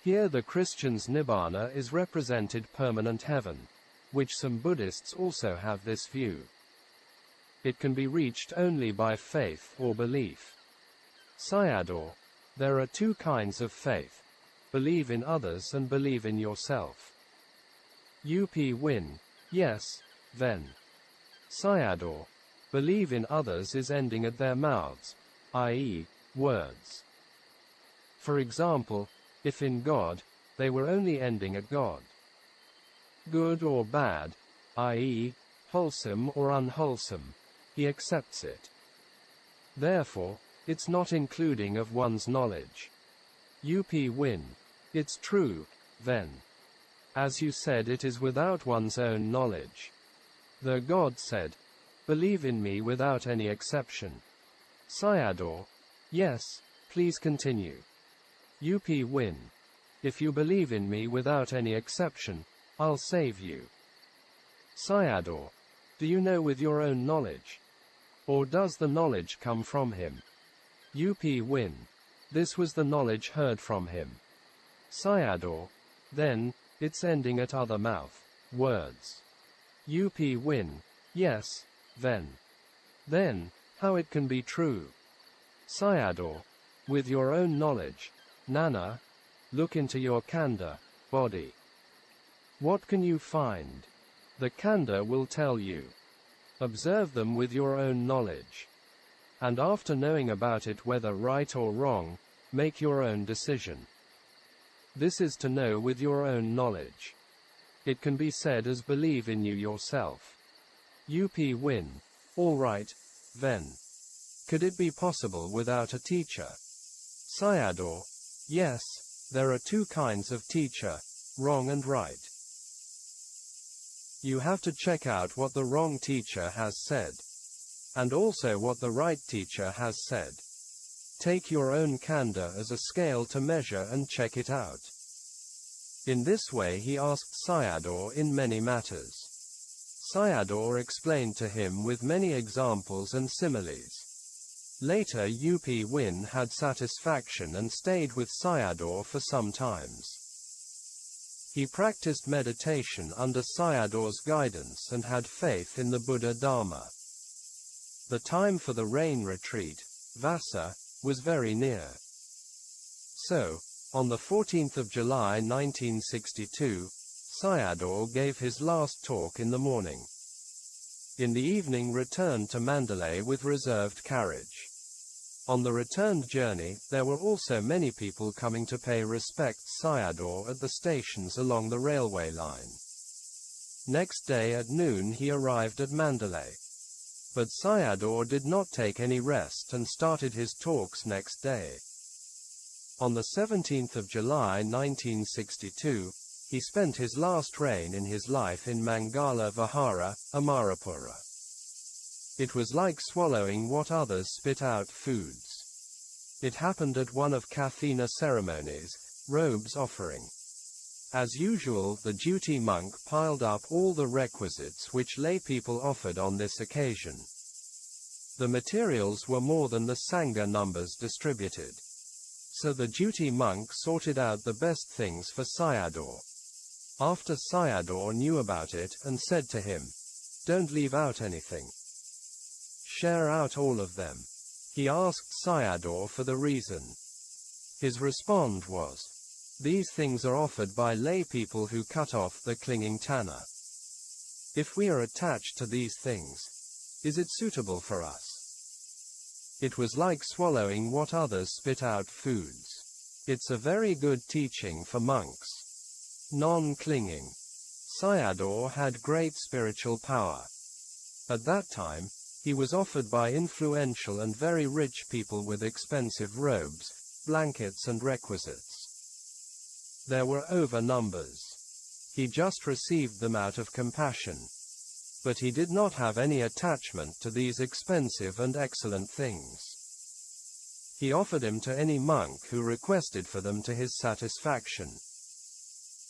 Here the Christians' Nibbāna is represented permanent heaven, which some Buddhists also have this view. It can be reached only by faith or belief. Sayadaw: There are two kinds of faith. Believe in others and believe in yourself. U.P. Win: Yes, then. Sayadaw: Believe in others is ending at their mouths, i.e., words. For example, if in God, they were only ending at God. Good or bad, i.e., wholesome or unwholesome, he accepts it. Therefore, it's not including of one's knowledge. U.P. Win: It's true, then. As you said, it is without one's own knowledge. The God said, Believe in me without any exception. Sayadaw: Yes, please continue. U.P. Win: If you believe in me without any exception, I'll save you. Sayadaw: Do you know with your own knowledge? Or does the knowledge come from him? U.P. Win: This was the knowledge heard from him. Sayadaw: Then, it's ending at other mouth, words. U.P. Win: Yes, then. Then, how it can be true? Sayadaw: With your own knowledge, Ñāṇa, look into your khandha, body. What can you find? The khandha will tell you. Observe them with your own knowledge. And after knowing about it whether right or wrong, make your own decision. This is to know with your own knowledge. It can be said as believe in you yourself. U.P. Win: All right, then. Could it be possible without a teacher? Sayadaw: Yes, there are two kinds of teacher, wrong and right. You have to check out what the wrong teacher has said, and also what the right teacher has said. Take your own khandha as a scale to measure and check it out. In this way he asked Sayadaw in many matters. Sayadaw explained to him with many examples and similes. Later U.P. Win had satisfaction and stayed with Sayadaw for some times. He practiced meditation under Sayadaw's guidance and had faith in the Buddha Dhamma. The time for the rain retreat, Vasa, was very near. So, on the 14th of July 1962, Sayadaw gave his last talk in the morning. In the evening returned to Mandalay with reserved carriage. On the returned journey, there were also many people coming to pay respects Sayadaw at the stations along the railway line. Next day at noon he arrived at Mandalay. But Sayadaw did not take any rest and started his talks next day. On the 17th of July 1962, he spent his last rain in his life in Mangala Vihara, Amarapura. It was like swallowing what others spit out foods. It happened at one of Kathina ceremonies, robes offering. As usual, the duty monk piled up all the requisites which lay people offered on this occasion. The materials were more than the Sangha numbers distributed. So the duty monk sorted out the best things for Sayadaw. After Sayadaw knew about it and said to him, "Don't leave out anything. Share out all of them." He asked Sayadaw for the reason. His response was, "These things are offered by lay people who cut off the clinging tanna. If we are attached to these things, is it suitable for us?" It was like swallowing what others spit out foods. It's a very good teaching for monks. Non-clinging. Sayadaw had great spiritual power. At that time, he was offered by influential and very rich people with expensive robes, blankets and requisites. There were over numbers. He just received them out of compassion. But he did not have any attachment to these expensive and excellent things. He offered them to any monk who requested for them to his satisfaction.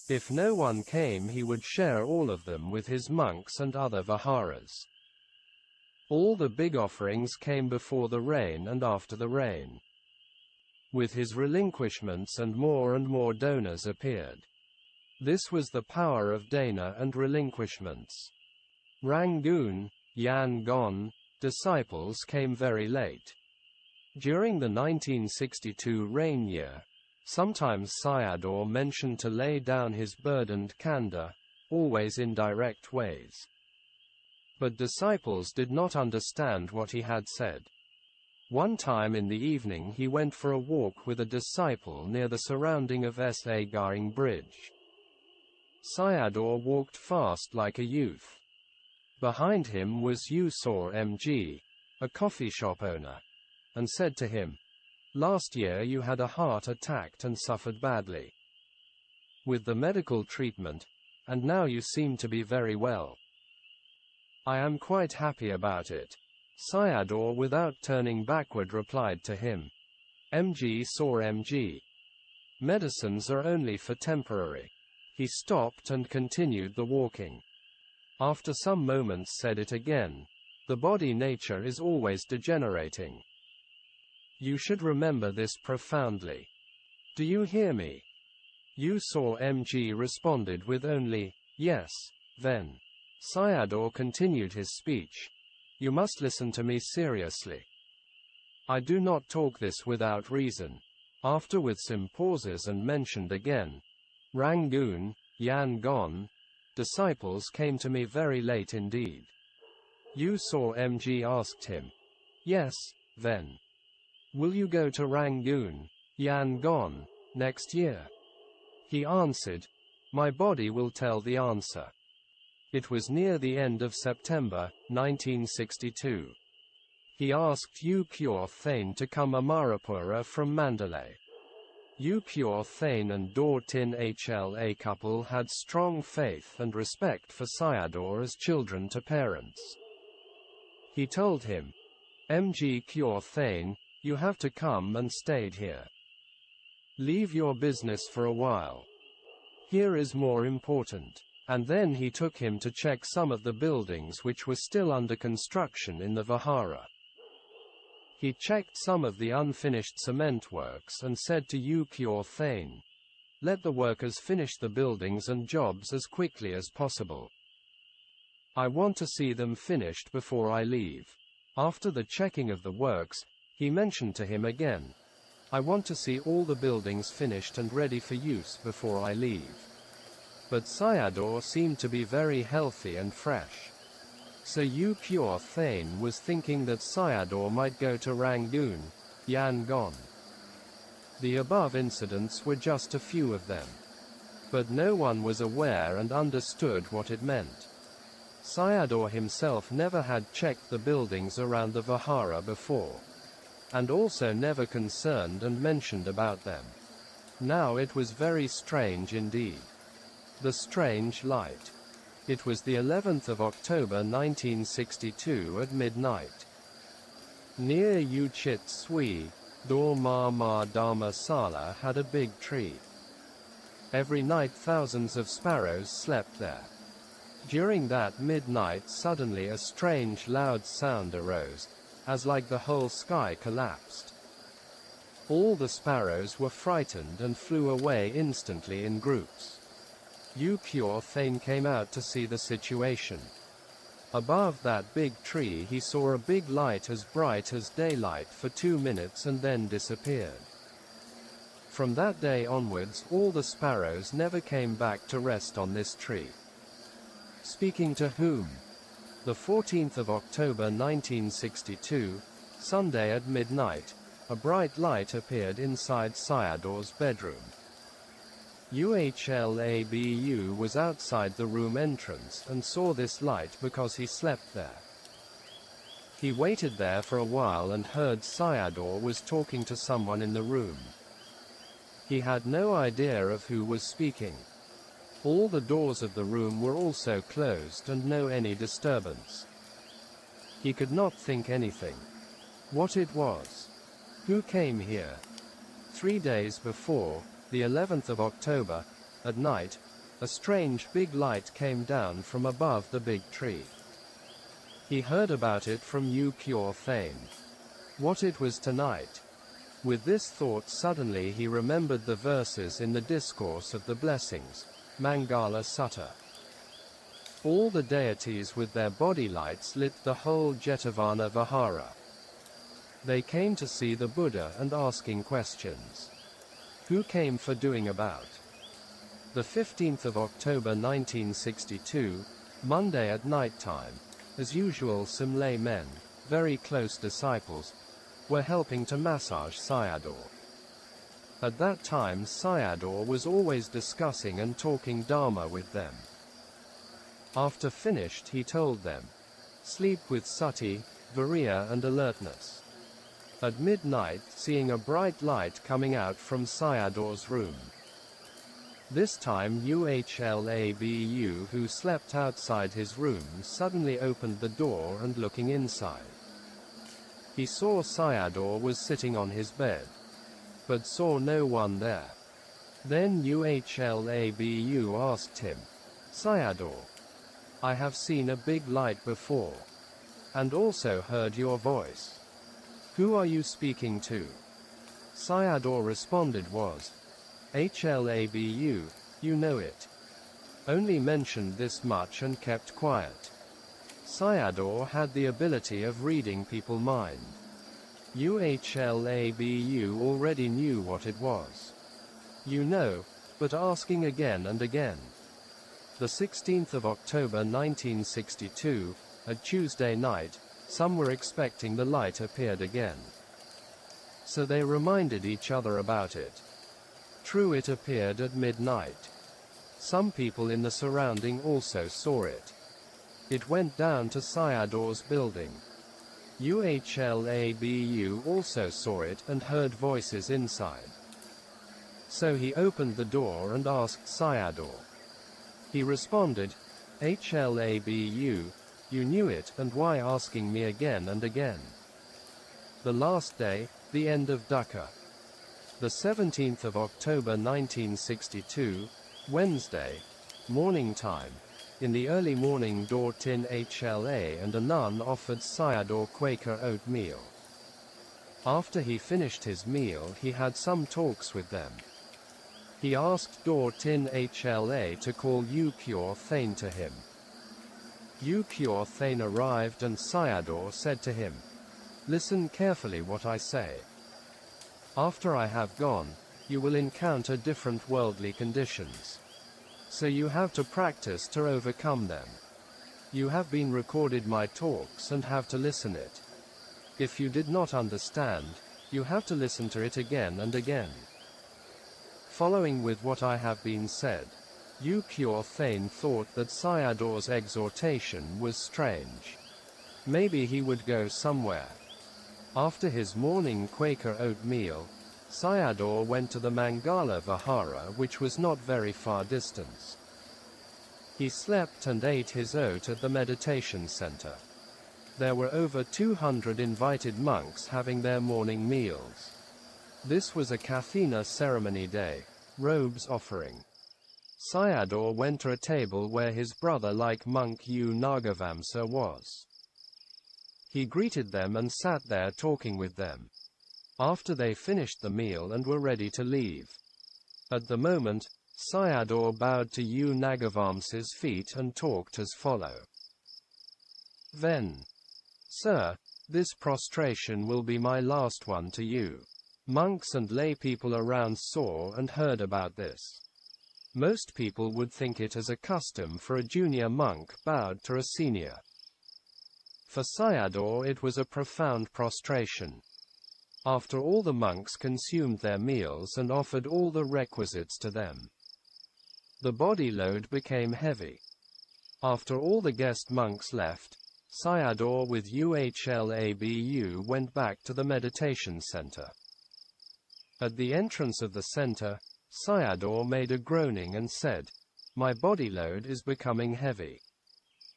If no one came, he would share all of them with his monks and other viharas. All the big offerings came before the rain and after the rain. With his relinquishments and more donors appeared. This was the power of dana and relinquishments. Rangoon, Yangon, disciples came very late. During the 1962 rain year, sometimes Sayadaw mentioned to lay down his burdened kanda, always in direct ways. But disciples did not understand what he had said. One time in the evening he went for a walk with a disciple near the surrounding of S.A. Garing Bridge. Sayadaw walked fast like a youth. Behind him was Usor M.G., a coffee shop owner, and said to him, "Last year you had a heart attack and suffered badly with the medical treatment, and now you seem to be very well." "I am quite happy about it," Sayadaw without turning backward replied to him. "M.G. saw M.G. Medicines are only for temporary." He stopped and continued the walking. After some moments said it again, "The body nature is always degenerating. You should remember this profoundly. Do you hear me?" Usor M.G. responded with only, "Yes." Then Sayadaw continued his speech. "You must listen to me seriously. I do not talk this without reason." After with some pauses and mentioned again, "Rangoon, Yangon, disciples came to me very late indeed." Usor M.G. asked him, "Yes, then. Will you go to Rangoon, Yangon, next year?" He answered, "My body will tell the answer." It was near the end of September, 1962. He asked U Kyor Thane to come Amarapura from Mandalay. U Kyor Thane and Daw Tin Hla couple had strong faith and respect for Sayadaw as children to parents. He told him, "M.G. Kyor Thane, you have to come and stayed here. Leave your business for a while. Here is more important." And then he took him to check some of the buildings which were still under construction in the vihara. He checked some of the unfinished cement works and said to U Kyor Thane, "Let the workers finish the buildings and jobs as quickly as possible. I want to see them finished before I leave." After the checking of the works, he mentioned to him again, "I want to see all the buildings finished and ready for use before I leave." But Sayadaw seemed to be very healthy and fresh. So U Kyor Thane was thinking that Sayadaw might go to Rangoon, Yangon. The above incidents were just a few of them. But no one was aware and understood what it meant. Sayadaw himself never had checked the buildings around the vihara before, and also never concerned and mentioned about them. Now it was very strange indeed. The strange light. It was the 11th of October 1962 at midnight. Near Uchit Sui, Daw Ma Ma Dharma Sala had a big tree. Every night thousands of sparrows slept there. During that midnight suddenly a strange loud sound arose, as like the whole sky collapsed. All the sparrows were frightened and flew away instantly in groups. Ukyo Thane came out to see the situation. Above that big tree he saw a big light as bright as daylight for 2 minutes and then disappeared. From that day onwards all the sparrows never came back to rest on this tree. Speaking to whom? The 14th of October 1962, Sunday at midnight, a bright light appeared inside Sayadaw's bedroom. Uhlabu was outside the room entrance and saw this light because he slept there. He waited there for a while and heard Sayadaw was talking to someone in the room. He had no idea of who was speaking. All the doors of the room were also closed and no any disturbance. He could not think anything. What it was? Who came here? 3 days before, the 11th of October, at night, a strange big light came down from above the big tree. He heard about it from Ukyo Thane. What it was tonight? With this thought suddenly he remembered the verses in the Discourse of the Blessings, Mangala Sutta. All the deities with their body lights lit the whole Jetavana Vihara. They came to see the Buddha and asking questions. Who came for doing about? The 15th of October 1962, Monday at night time, as usual some lay men, very close disciples, were helping to massage Sayadaw. At that time Sayadaw was always discussing and talking Dhamma with them. After finished he told them, sleep with sati, viriya and alertness. At midnight, seeing a bright light coming out from Sayadaw's room. This time Uhlabu, who slept outside his room, suddenly opened the door and looking inside. He saw Sayadaw was sitting on his bed, but saw no one there. Then Uhlabu asked him, Sayadaw, I have seen a big light before, and also heard your voice. Who are you speaking to? Sayadaw responded was, Hlabu, you know it. Only mentioned this much and kept quiet. Sayadaw had the ability of reading people's mind. Uhlabu already knew what it was. You know, but asking again and again. The 16th of October 1962, a Tuesday night, some were expecting the light appeared again. So they reminded each other about it. True, it appeared at midnight. Some people in the surrounding also saw it. It went down to Sayadaw's building. Uhlabu also saw it and heard voices inside. So he opened the door and asked Sayadaw. He responded, Hlabu, you knew it, and why asking me again and again? The last day, the end of dukkha. The 17th of October 1962, Wednesday, morning time. In the early morning Dortin Hla and a nun offered Sayadaw Quaker oatmeal. After he finished his meal he had some talks with them. He asked Dortin Hla to call Ukyo Thane to him. Ukyo Thane arrived and Sayadaw said to him, listen carefully what I say. After I have gone, you will encounter different worldly conditions. So you have to practice to overcome them. You have been recorded my talks and have to listen it. If you did not understand, you have to listen to it again and again. Following with what I have been said, Ukyo Thane thought that Sayadaw's exhortation was strange. Maybe he would go somewhere. After his morning Quaker oatmeal, Sayadaw went to the Mangala Vihara, which was not very far distance. He slept and ate his oat at the meditation center. There were over 200 invited monks having their morning meals. This was a Kathina ceremony day, robes offering. Sayadaw went to a table where his brother-like monk Udayabbhaya was. He greeted them and sat there talking with them. After they finished the meal and were ready to leave. At the moment, Sayadaw bowed to Udayabbhaya's feet and talked as follow. Then, "Sir, this prostration will be my last one to you." Monks and lay people around saw and heard about this. Most people would think it as a custom for a junior monk bowed to a senior. For Sayadaw it was a profound prostration. After all the monks consumed their meals and offered all the requisites to them, the body load became heavy. After all the guest monks left, Sayadaw with Udayabbhaya went back to the meditation center. At the entrance of the center, Sayadaw made a groaning and said, "My body load is becoming heavy."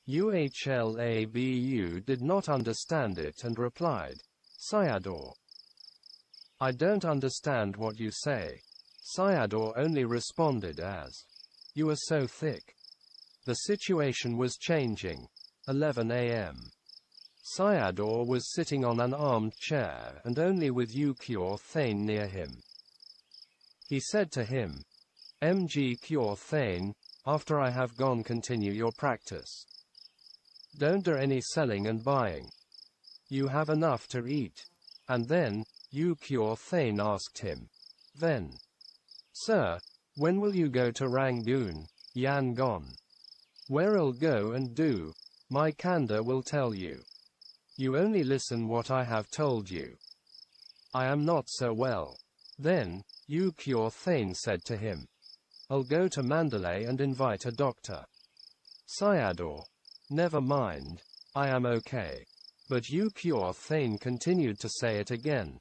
Udayabbhaya did not understand it and replied, "Sayadaw, I don't understand what you say." Sayadaw only responded as, "You are so thick." The situation was changing. 11 a.m. Sayadaw was sitting on an armed chair and only with Kyo Thane near him. He said to him, Kyo Thane, after I have gone continue your practice. Don't do any selling and buying. You have enough to eat. And then, Kyo Thane asked him, "Then, sir, when will you go to Rangoon, Yangon?" "Where'll go and do, my Kanda will tell you. You only listen what I have told you." "I am not so well." Then, Kyo Thane said to him, "I'll go to Mandalay and invite a doctor." Sayadaw, "Never mind, I am okay." But Kyo Thane continued to say it again.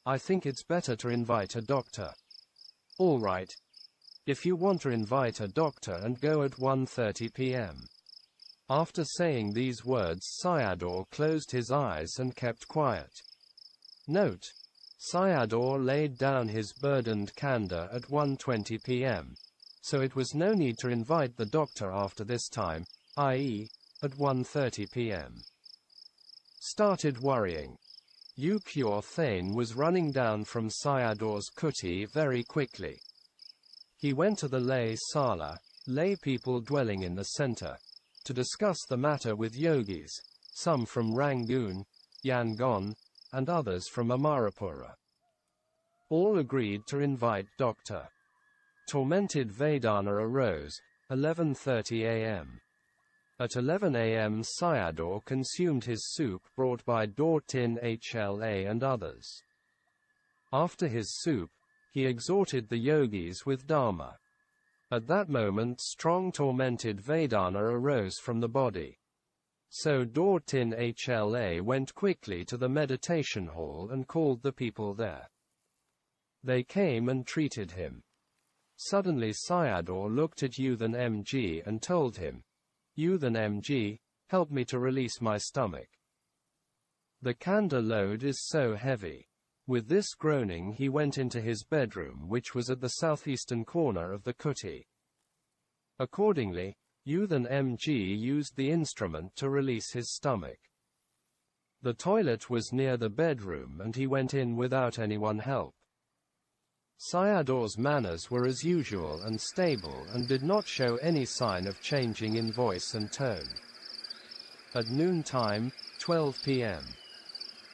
"I think it's better to invite a doctor." "All right. If you want to invite a doctor and go at 1:30 p.m. After saying these words, Sayadaw closed his eyes and kept quiet. Note: Sayadaw laid down his burdened kanda at 1:20 p.m. So it was no need to invite the doctor after this time, i.e., at 1:30 p.m. Started worrying. Kyo Thane was running down from Sayadaw's kuti very quickly. He went to the lay sala, lay people dwelling in the center, to discuss the matter with yogis, some from Rangoon, Yangon, and others from Amarapura. All agreed to invite Dr. Tormented Vedana arose, 11:30 a.m. At 11 a.m. Sayadaw consumed his soup brought by Dortin Hla and others. After his soup, he exhorted the yogis with Dhamma. At that moment strong tormented Vedana arose from the body. So Dortin Hla went quickly to the meditation hall and called the people there. They came and treated him. Suddenly Sayadaw looked at Uthan Mg and told him, "Uthan Mg, help me to release my stomach. The kanda load is so heavy." With this groaning he went into his bedroom, which was at the southeastern corner of the kuti. Accordingly, Uthan Mg used the instrument to release his stomach. The toilet was near the bedroom and he went in without anyone help. Sayadaw's manners were as usual and stable and did not show any sign of changing in voice and tone. At noontime, 12 p.m.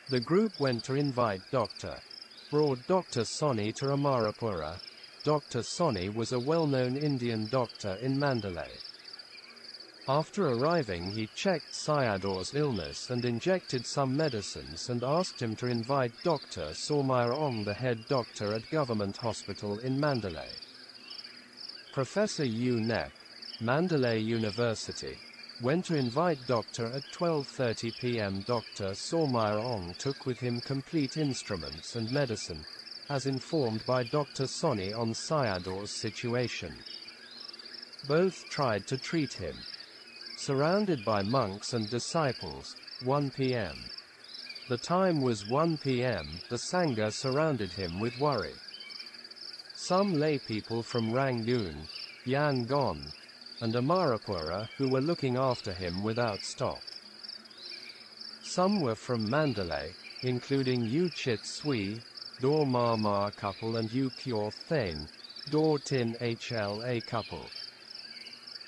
the group went to invite brought Dr. Soni to Amarapura. Dr. Soni was a well-known Indian doctor in Mandalay. After arriving he checked Sayadaw's illness and injected some medicines and asked him to invite Dr. Sormayaong, the head doctor at Government Hospital in Mandalay. Professor Yu Nek, Mandalay University, went to invite Doctor at 12:30 p.m. Dr. Sormayaong took with him complete instruments and medicine, as informed by Dr. Soni on Sayadaw's situation. Both tried to treat him. Surrounded by monks and disciples, 1 p.m. The time was 1 p.m. The Sangha surrounded him with worry. Some lay people from Rangoon, Yangon, and Amarapura who were looking after him without stop. Some were from Mandalay, including U Chit Sui, Dor Ma Ma couple and U Kyor Thane, Dor Tin Hla couple.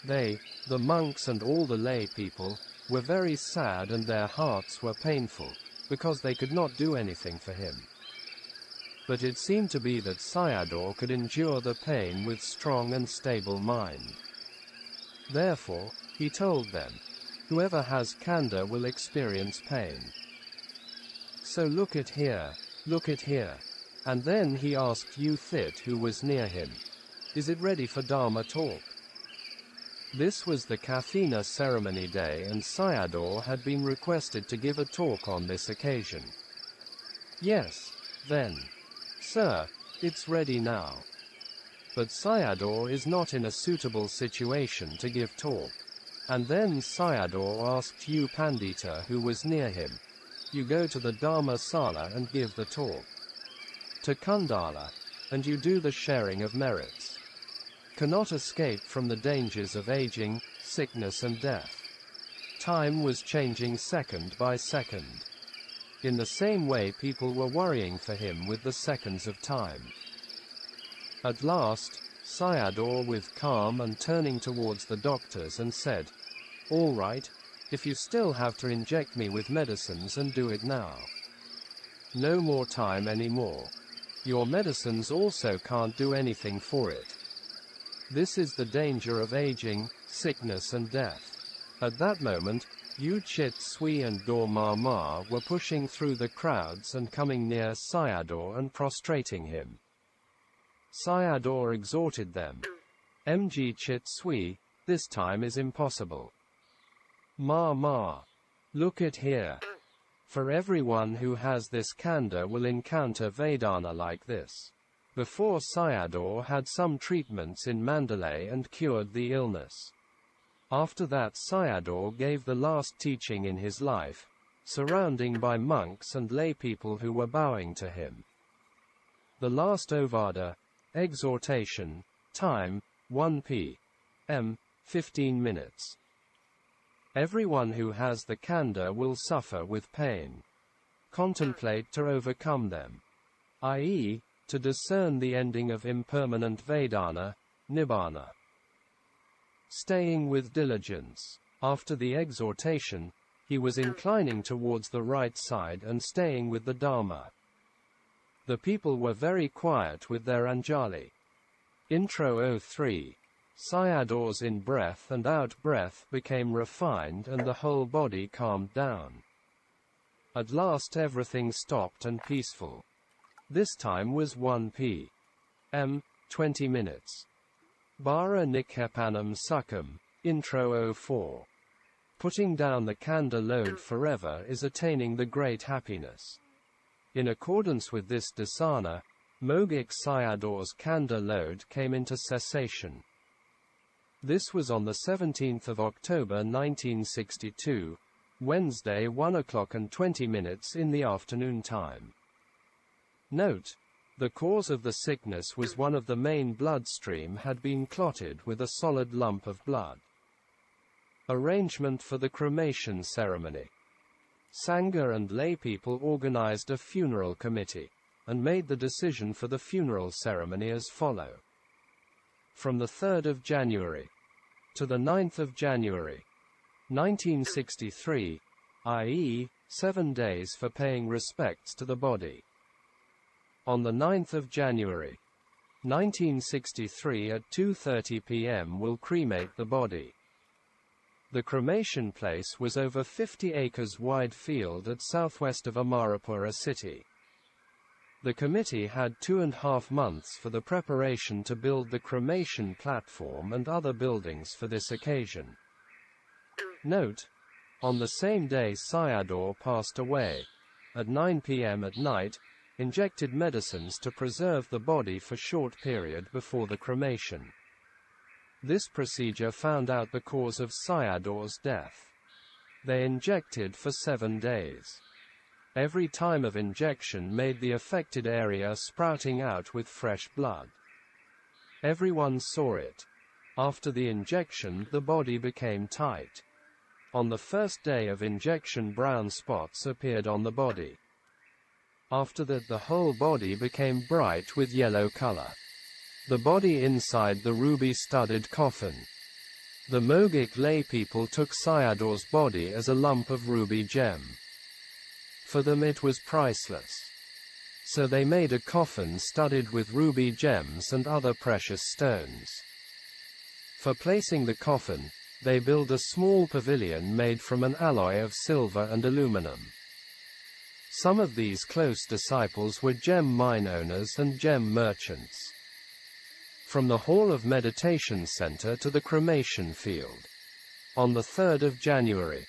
They, the monks and all the lay people, were very sad and their hearts were painful, because they could not do anything for him. But it seemed to be that Sayadaw could endure the pain with strong and stable mind. Therefore, he told them, whoever has kanda will experience pain. So look at here, and then he asked U Thit who was near him, is it ready for Dharma talk? This was the Kathina ceremony day and Sayadaw had been requested to give a talk on this occasion. Yes, then. Sir, it's ready now. But Sayadaw is not in a suitable situation to give talk. And then Sayadaw asked U Pandita who was near him, you go to the Dharma Sala and give the talk. To Kundala, and you do the sharing of merits. Cannot escape from the dangers of aging, sickness and death. Time was changing second by second. In the same way people were worrying for him with the seconds of time. At last, Sayadaw with calm and turning towards the doctors and said, all right, if you still have to inject me with medicines and do it now. No more time anymore. Your medicines also can't do anything for it. This is the danger of aging, sickness and death. At that moment, U Chit Sui and Dor Ma Ma were pushing through the crowds and coming near Sayadaw and prostrating him. Sayadaw exhorted them. Mg Chit Sui, this time is impossible. Ma Ma, look at here. For everyone who has this kanda will encounter Vedana like this. Before Sayadaw had some treatments in Mandalay and cured the illness. After that Sayadaw gave the last teaching in his life, surrounding by monks and lay people who were bowing to him. The last Ovada, exhortation, time, 1 p.m., 15 minutes. Everyone who has the kanda will suffer with pain. Contemplate to overcome them. i.e., to discern the ending of impermanent Vedana, Nibbāna. Staying with diligence. After the exhortation, he was inclining towards the right side and staying with the Dharma. The people were very quiet with their Anjali. Intro 03. Sayadaw's in-breath and out-breath became refined and the whole body calmed down. At last everything stopped and peaceful. This time was 1 p.m., 20 minutes. Bara Nikhepanam Sukham, Intro 04. Putting down the kanda load forever is attaining the great happiness. In accordance with this dasana, Mogok Sayadaw's kanda load came into cessation. This was on the 17th of October 1962, Wednesday 1 o'clock and 20 minutes in the afternoon time. Note, the cause of the sickness was one of the main bloodstream had been clotted with a solid lump of blood. Arrangement for the cremation ceremony. Sangha and laypeople organized a funeral committee, and made the decision for the funeral ceremony as follow. From the 3rd of January to the 9th of January, 1963, i.e., 7 days for paying respects to the body. On the 9th of January, 1963 at 2:30 p.m. will cremate the body. The cremation place was over 50 acres wide field at southwest of Amarapura city. The committee had 2.5 months for the preparation to build the cremation platform and other buildings for this occasion. Note, on the same day Sayadaw passed away, at 9 p.m. at night, injected medicines to preserve the body for short period before the cremation. This procedure found out the cause of Sayadaw's death. They injected for 7 days. Every time of injection made the affected area sprouting out with fresh blood. Everyone saw it. After the injection, the body became tight. On the first day of injection, brown spots appeared on the body. After that, the whole body became bright with yellow color. The body inside the ruby-studded coffin. The Mogok lay people took Sayadaw's body as a lump of ruby gem. For them it was priceless. So they made a coffin studded with ruby gems and other precious stones. For placing the coffin, they built a small pavilion made from an alloy of silver and aluminum. Some of these close disciples were gem mine owners and gem merchants. From the Hall of Meditation Center to the cremation field. On the 3rd of January,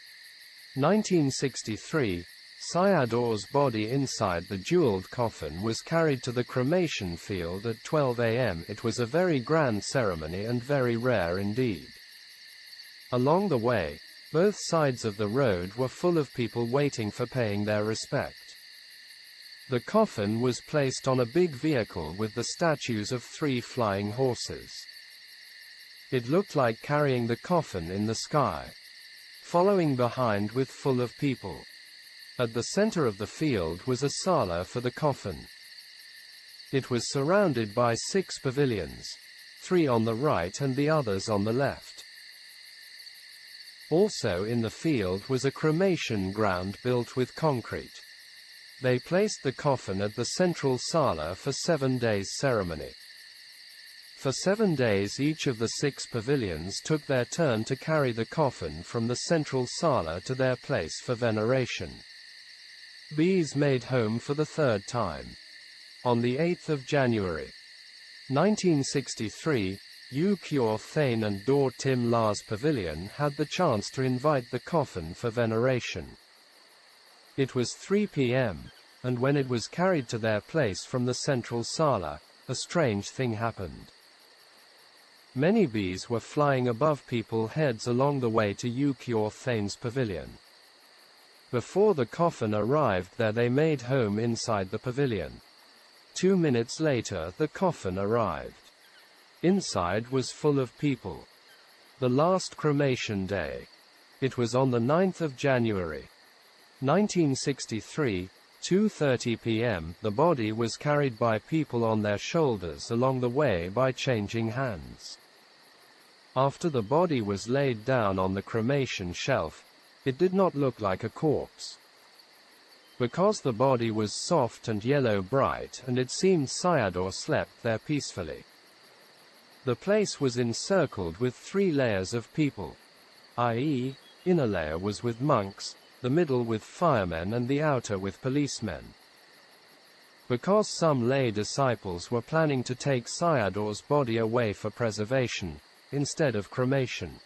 1963, Sayadaw's body inside the jeweled coffin was carried to the cremation field at 12 a.m. It was a very grand ceremony and very rare indeed. Along the way, both sides of the road were full of people waiting for paying their respect. The coffin was placed on a big vehicle with the statues of 3 flying horses. It looked like carrying the coffin in the sky. Following behind with full of people. At the center of the field was a sala for the coffin. It was surrounded by 6 pavilions, 3 on the right and the others on the left. Also in the field was a cremation ground built with concrete. They placed the coffin at the central sala for 7 days ceremony. For 7 days each of the 6 pavilions took their turn to carry the coffin from the central sala to their place for veneration. Bees made home for the 3rd time. On the 8th of January, 1963, U Kyor Thane and Dor Tim La's pavilion had the chance to invite the coffin for veneration. It was 3 p.m., and when it was carried to their place from the central sala, a strange thing happened. Many bees were flying above people's heads along the way to U Kyor Thane's pavilion. Before the coffin arrived there, they made home inside the pavilion. 2 minutes later, the coffin arrived. Inside was full of people. The last cremation day. It was on the 9th of January, 1963, 2:30 p.m. The body was carried by people on their shoulders along the way by changing hands. After the body was laid down on the cremation shelf, it did not look like a corpse. Because the body was soft and yellow bright, and it seemed Sayadaw slept there peacefully. The place was encircled with 3 layers of people, i.e., inner layer was with monks, the middle with firemen and the outer with policemen. Because some lay disciples were planning to take Sayadaw's body away for preservation, instead of cremation.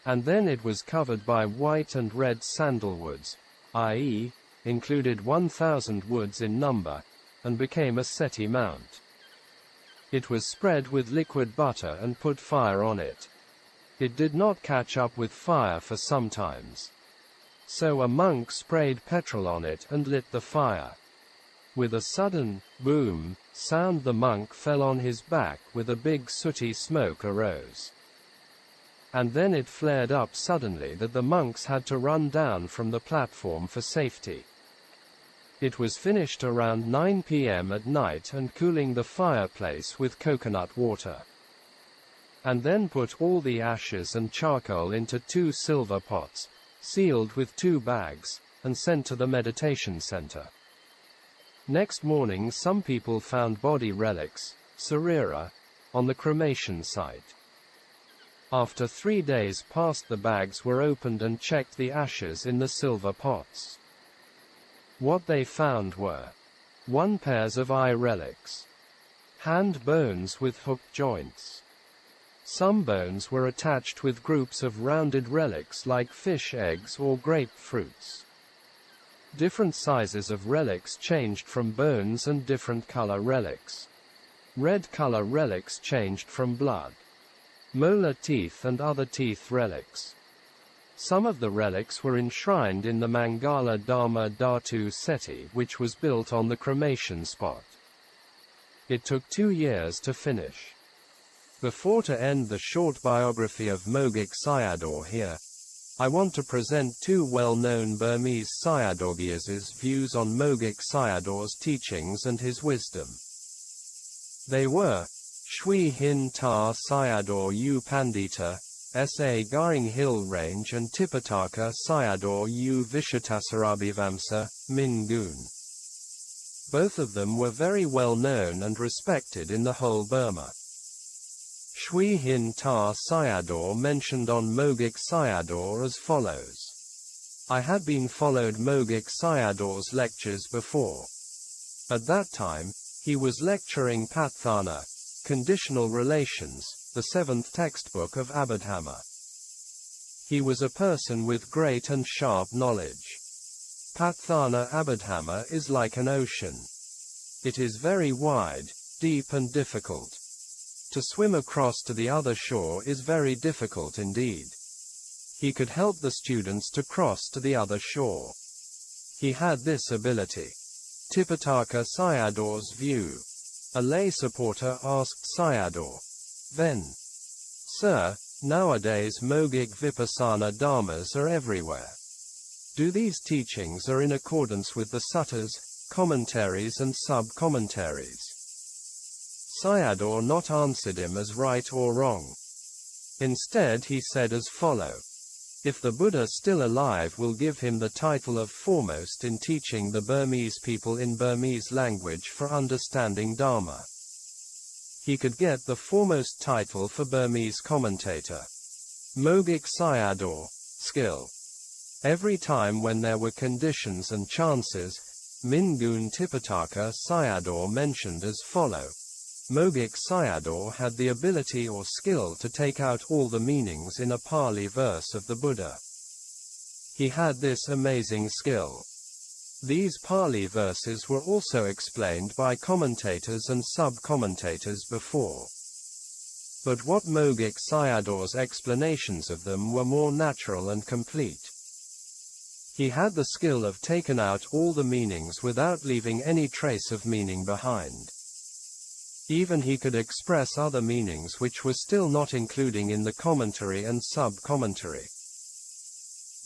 And then it was covered by white and red sandalwoods, i.e., included 1,000 woods in number, and became a seti mount. It was spread with liquid butter and put fire on it. It did not catch up with fire for some times. So a monk sprayed petrol on it and lit the fire. With a sudden boom sound, the monk fell on his back with a big sooty smoke arose. And then it flared up suddenly that the monks had to run down from the platform for safety. It was finished around 9 p.m. at night and cooling the fireplace with coconut water. And then put all the ashes and charcoal into 2 silver pots, sealed with 2 bags, and sent to the meditation center. Next morning some people found body relics, sarira, on the cremation site. After 3 days passed, the bags were opened and checked the ashes in the silver pots. What they found were 1 pairs of eye relics, hand bones with hooked joints. Some bones were attached with groups of rounded relics like fish eggs or grapefruits. Different sizes of relics changed from bones and different color relics. Red color relics changed from blood. Molar teeth and other teeth relics. Some of the relics were enshrined in the Mangala Dhamma Dhatu Seti, which was built on the cremation spot. It took 2 years to finish. Before to end the short biography of Mogok Sayadaw here, I want to present two well-known Burmese Sayadawyas' views on Mogok Sayadaw's teachings and his wisdom. They were Shui Hin Ta Sayadaw U Pandita, S.A. Garing Hill Range, and Tipitaka Sayadaw U Vishatasarabhivamsa, Min Gun. Both of them were very well known and respected in the whole Burma. Shui Hin Ta Sayadaw mentioned on Mogok Sayadaw as follows. I had been followed Mogok Sayadaw's lectures before. At that time, he was lecturing Patthana, Conditional Relations, the 7th textbook of Abhidhamma. He was a person with great and sharp knowledge. Patthana Abhidhamma is like an ocean. It is very wide, deep and difficult. To swim across to the other shore is very difficult indeed. He could help the students to cross to the other shore. He had this ability. Tipitaka Sayadaw's view. A lay supporter asked Sayadaw, then, Sir, nowadays Mogok Vipassanā Dhammas are everywhere. Do these teachings are in accordance with the suttas, commentaries and sub-commentaries? Sayadaw not answered him as right or wrong. Instead he said as follow. If the Buddha still alive will give him the title of foremost in teaching the Burmese people in Burmese language for understanding Dhamma. He could get the foremost title for Burmese commentator. Mogok Sayadaw, skill. Every time when there were conditions and chances, Mingun Tipitaka Sayadaw mentioned as follow. Mogok Sayadaw had the ability or skill to take out all the meanings in a Pali verse of the Buddha. He had this amazing skill. These Pali verses were also explained by commentators and sub-commentators before. But what Mogok Sayadaw's explanations of them were more natural and complete. He had the skill of taking out all the meanings without leaving any trace of meaning behind. Even he could express other meanings which were still not including in the commentary and sub-commentary.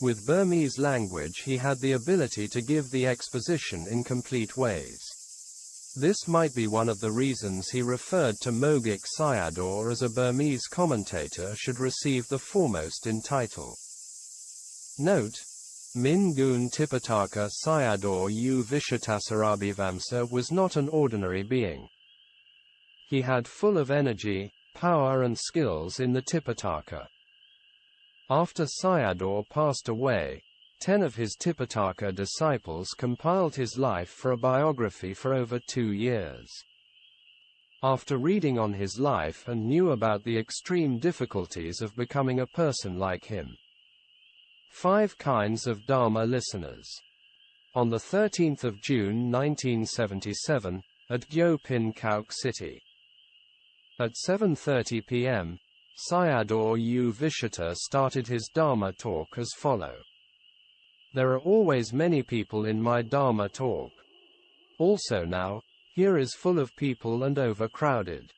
With Burmese language he had the ability to give the exposition in complete ways. This might be one of the reasons he referred to Mogok Sayadaw as a Burmese commentator should receive the foremost in title. Note, Mingun Tipitaka Sayadaw U Vishatasarabhivamsa was not an ordinary being. He had full of energy, power and skills in the Tipitaka. After Sayadaw passed away, 10 of his Tipitaka disciples compiled his life for a biography for over 2 years. After reading on his life and knew about the extreme difficulties of becoming a person like him. 5 kinds of Dharma listeners. On the 13th of June 1977, at Gyo Pin Kauk City. At 7:30 p.m., Sayadaw U Vishata started his Dharma talk as follow. There are always many people in my Dharma talk. Also now, here is full of people and overcrowded.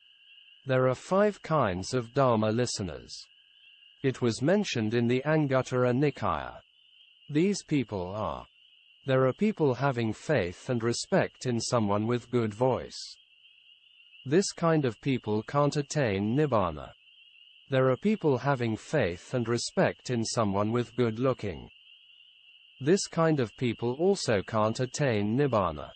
There are 5 kinds of Dharma listeners. It was mentioned in the Anguttara Nikaya. These people are. There are people having faith and respect in someone with good voice. This kind of people can't attain Nibbāna. There are people having faith and respect in someone with good looking. This kind of people also can't attain Nibbāna.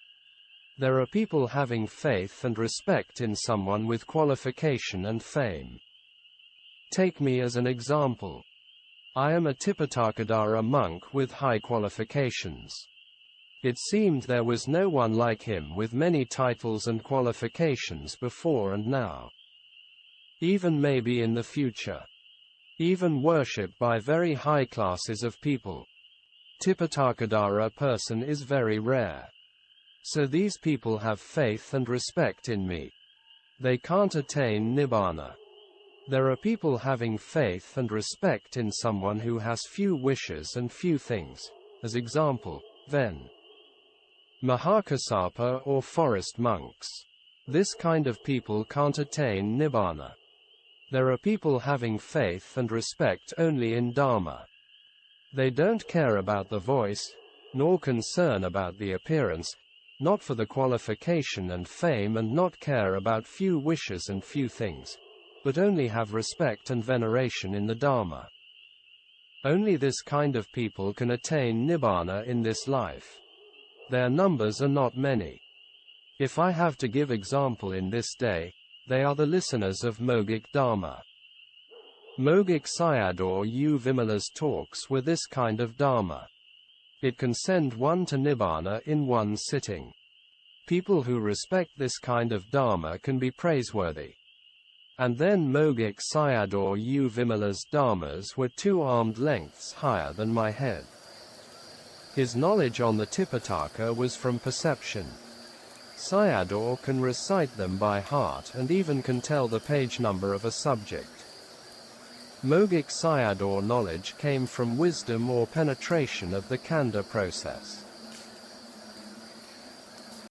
There are people having faith and respect in someone with qualification and fame. Take me as an example. I am a Tipitakadhara monk with high qualifications. It seemed there was no one like him with many titles and qualifications before and now. Even maybe in the future. Even worshipped by very high classes of people. Tipitakadhara person is very rare. So these people have faith and respect in me. They can't attain Nibbāna. There are people having faith and respect in someone who has few wishes and few things. As example, Ven. Mahakassapa or forest monks. This kind of people can't attain Nibbāna. There are people having faith and respect only in Dhamma. They don't care about the voice, nor concern about the appearance, not for the qualification and fame, and not care about few wishes and few things, but only have respect and veneration in the Dhamma. Only this kind of people can attain Nibbāna in this life. Their numbers are not many. If I have to give example in this day, they are the listeners of Mogok Dhamma. Mogok Sayadaw U Vimala's talks were this kind of Dhamma. It can send one to Nibbāna in one sitting. People who respect this kind of Dhamma can be praiseworthy. And then Mogok Sayadaw U Vimala's Dhammas were 2 armed lengths higher than my head. His knowledge on the Tipitaka was from perception. Sayadaw can recite them by heart and even can tell the page number of a subject. Mogok Sayadaw knowledge came from wisdom or penetration of the Khandha process.